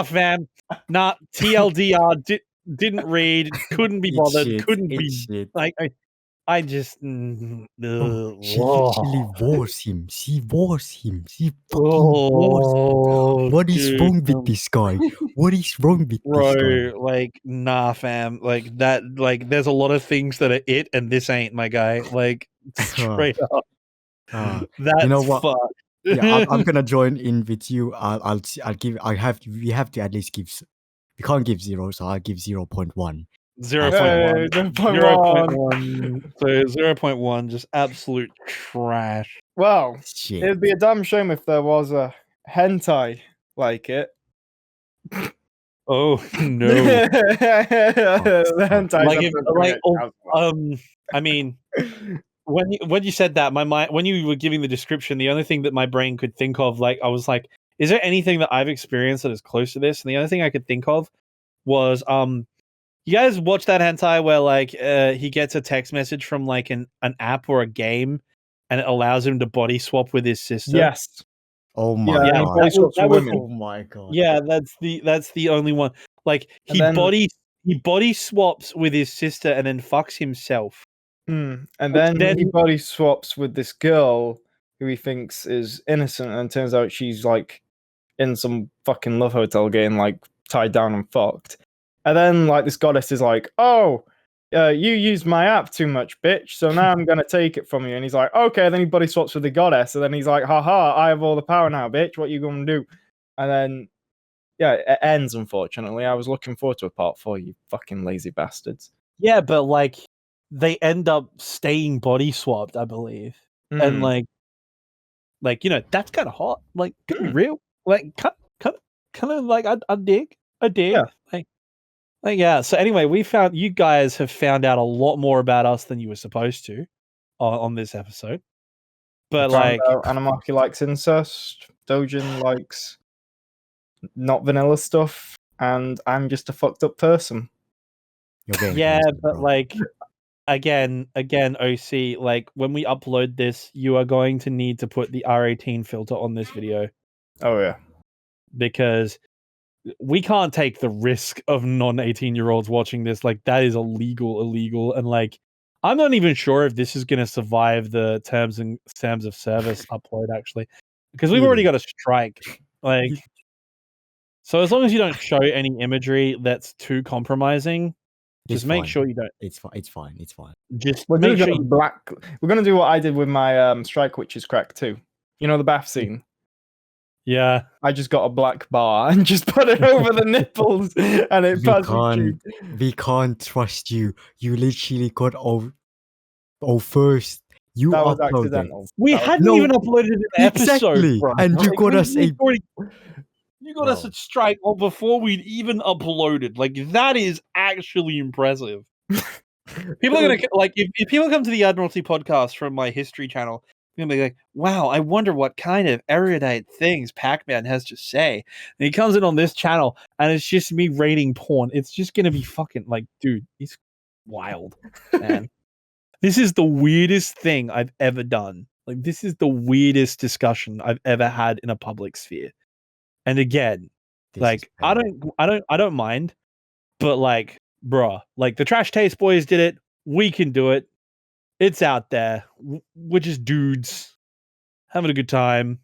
fam. Nah, TLDR didn't read, couldn't be bothered, couldn't be shit. like I just She literally was him. She was him. She fucking was him. What is dude, wrong with this guy? What is wrong with this guy? bro, like, nah, fam. Like that, like, there's a lot of things that are it, and this ain't, my guy. Like, straight up. That's you know what? fucked. Yeah, I'm gonna join in with you. We have to at least give. We can't give 0, so I'll give 0.1. 0.1. 0.1. 0.1. So 0.1, just absolute trash. Well, Shit. it'd be a damn shame if there was a hentai like it. Oh no. The hentai. Like, I mean, when you said that, my mind, when you were giving the description, the only thing that my brain could think of, like, I was like, is there anything that I've experienced that is close to this? And the only thing I could think of was you guys watch that hentai where, like, he gets a text message from, like, an app or a game, and it allows him to body swap with his sister? Yes. Oh my Yeah, god. body swaps with women. Oh my god. Yeah, that's the only one. Like, he And then- body swaps with his sister and then fucks himself. And Then- then he body swaps with this girl who he thinks is innocent, and turns out she's like in some fucking love hotel getting like tied down and fucked. And then like this goddess is like, "Oh, you used my app too much, bitch. So now I'm gonna take it from you." And he's like, "Okay." Then he body swaps with the goddess, and then he's like, "Haha, I have all the power now, bitch. What you gonna do?" And then yeah, it ends. Unfortunately, I was looking forward to a part 4. You fucking lazy bastards. Yeah, but like they end up staying body swapped, I believe. And like you know, that's kind of hot. Like, to be real, like kind of like I dig. Yeah. Like yeah. So anyway, you guys have found out a lot more about us than you were supposed to on this episode. But like, Anamaki likes incest. Dojin likes not vanilla stuff, and I'm just a fucked up person. You're very yeah, handsome, but bro. like again, OC, like when we upload this, you are going to need to put the R18 filter on this video Oh yeah. because we can't take the risk of non-18-year-olds watching this. Like, that is illegal, and like I'm not even sure if this is going to survive the terms of service upload, actually, because we've already got a strike. Like, so as long as you don't show any imagery that's too compromising, just make sure you don't. It's fine. It's fine. It's fine. Just Make make sure sure you- We're gonna do what I did with my strike, which is crack too. You know the bath scene. Yeah, I just got a black bar and just put it over the nipples, and it passed We can't trust you. You literally got first. You That was uploaded. accidental. we That was- hadn't even uploaded an episode, Exactly, bro. and you Like, got us a. You got us a strike before we'd even uploaded. Like, that is actually impressive. People are gonna like if people come to the Admiralty podcast from my history channel, they're gonna be like, "Wow, I wonder what kind of erudite things Pac-Man has to say." And he comes in on this channel, and it's just me rating porn. It's just gonna be fucking like, dude, it's wild, man. This is the weirdest thing I've ever done. Like, this is the weirdest discussion I've ever had in a public sphere. And again, like, I don't mind, but like, bruh, like the Trash Taste Boys did it. We can do it. It's out there. We're just dudes having a good time,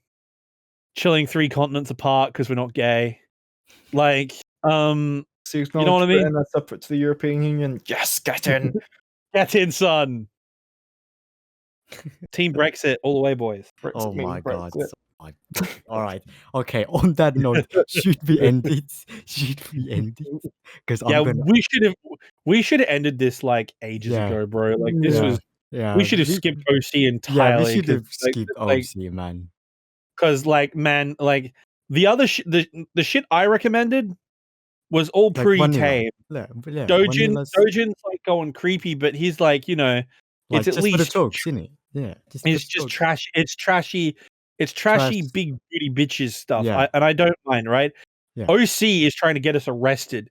chilling 3 continents apart because we're not gay. Like, So you know what I mean? That's separate to the European Union. Yes, get in. Get in, son. Team Brexit all the way, boys. Oh my god. Brexit. All right. Okay. On that note, should we end it? Because we should have ended this like ages ago, bro. Like, this was. Yeah. We should have skipped OC entirely. Yeah, we should have 'cause, like, skipped like, OC, man. Because, like, man, like the other the shit I recommended was all Like pretty vanilla. tame. Yeah, Dojin's like going creepy, but he's like, you know, like it's at just for the least jokes, isn't it? Yeah. it's just trash. It's trashy. It's trashy, Trash. big booty bitches stuff. Yeah. And I don't mind, right? Yeah. OC is trying to get us arrested.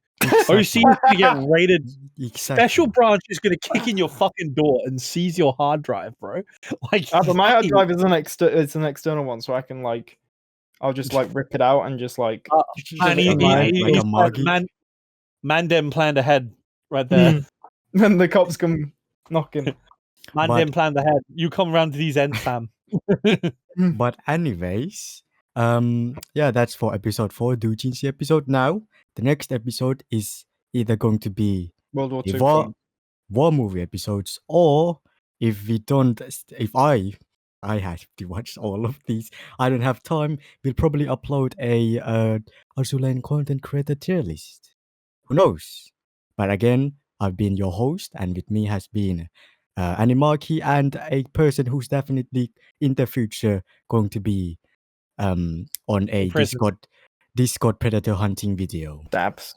OC is going to get raided. Exactly. Special branch is going to kick in your fucking door and seize your hard drive, bro. Like, But my hard drive is it's an external one, so I can like, I'll just like rip it out and just like. man, Mandem planned ahead right there. Then the cops come knocking. Man But- didn't plan ahead. You come around to these ends, fam. But anyways, yeah, that's for episode 4, Doujinshi episode. Now, the next episode is either going to be World War a II. war movie episodes, or if we don't, if I have to watch all of these, I don't have time, we'll probably upload a Azur content creator tier list. Who knows? But again, I've been your host, and with me has been Animaki and a person who's definitely in the future going to be on a Prison. Discord predator hunting video. Dabs.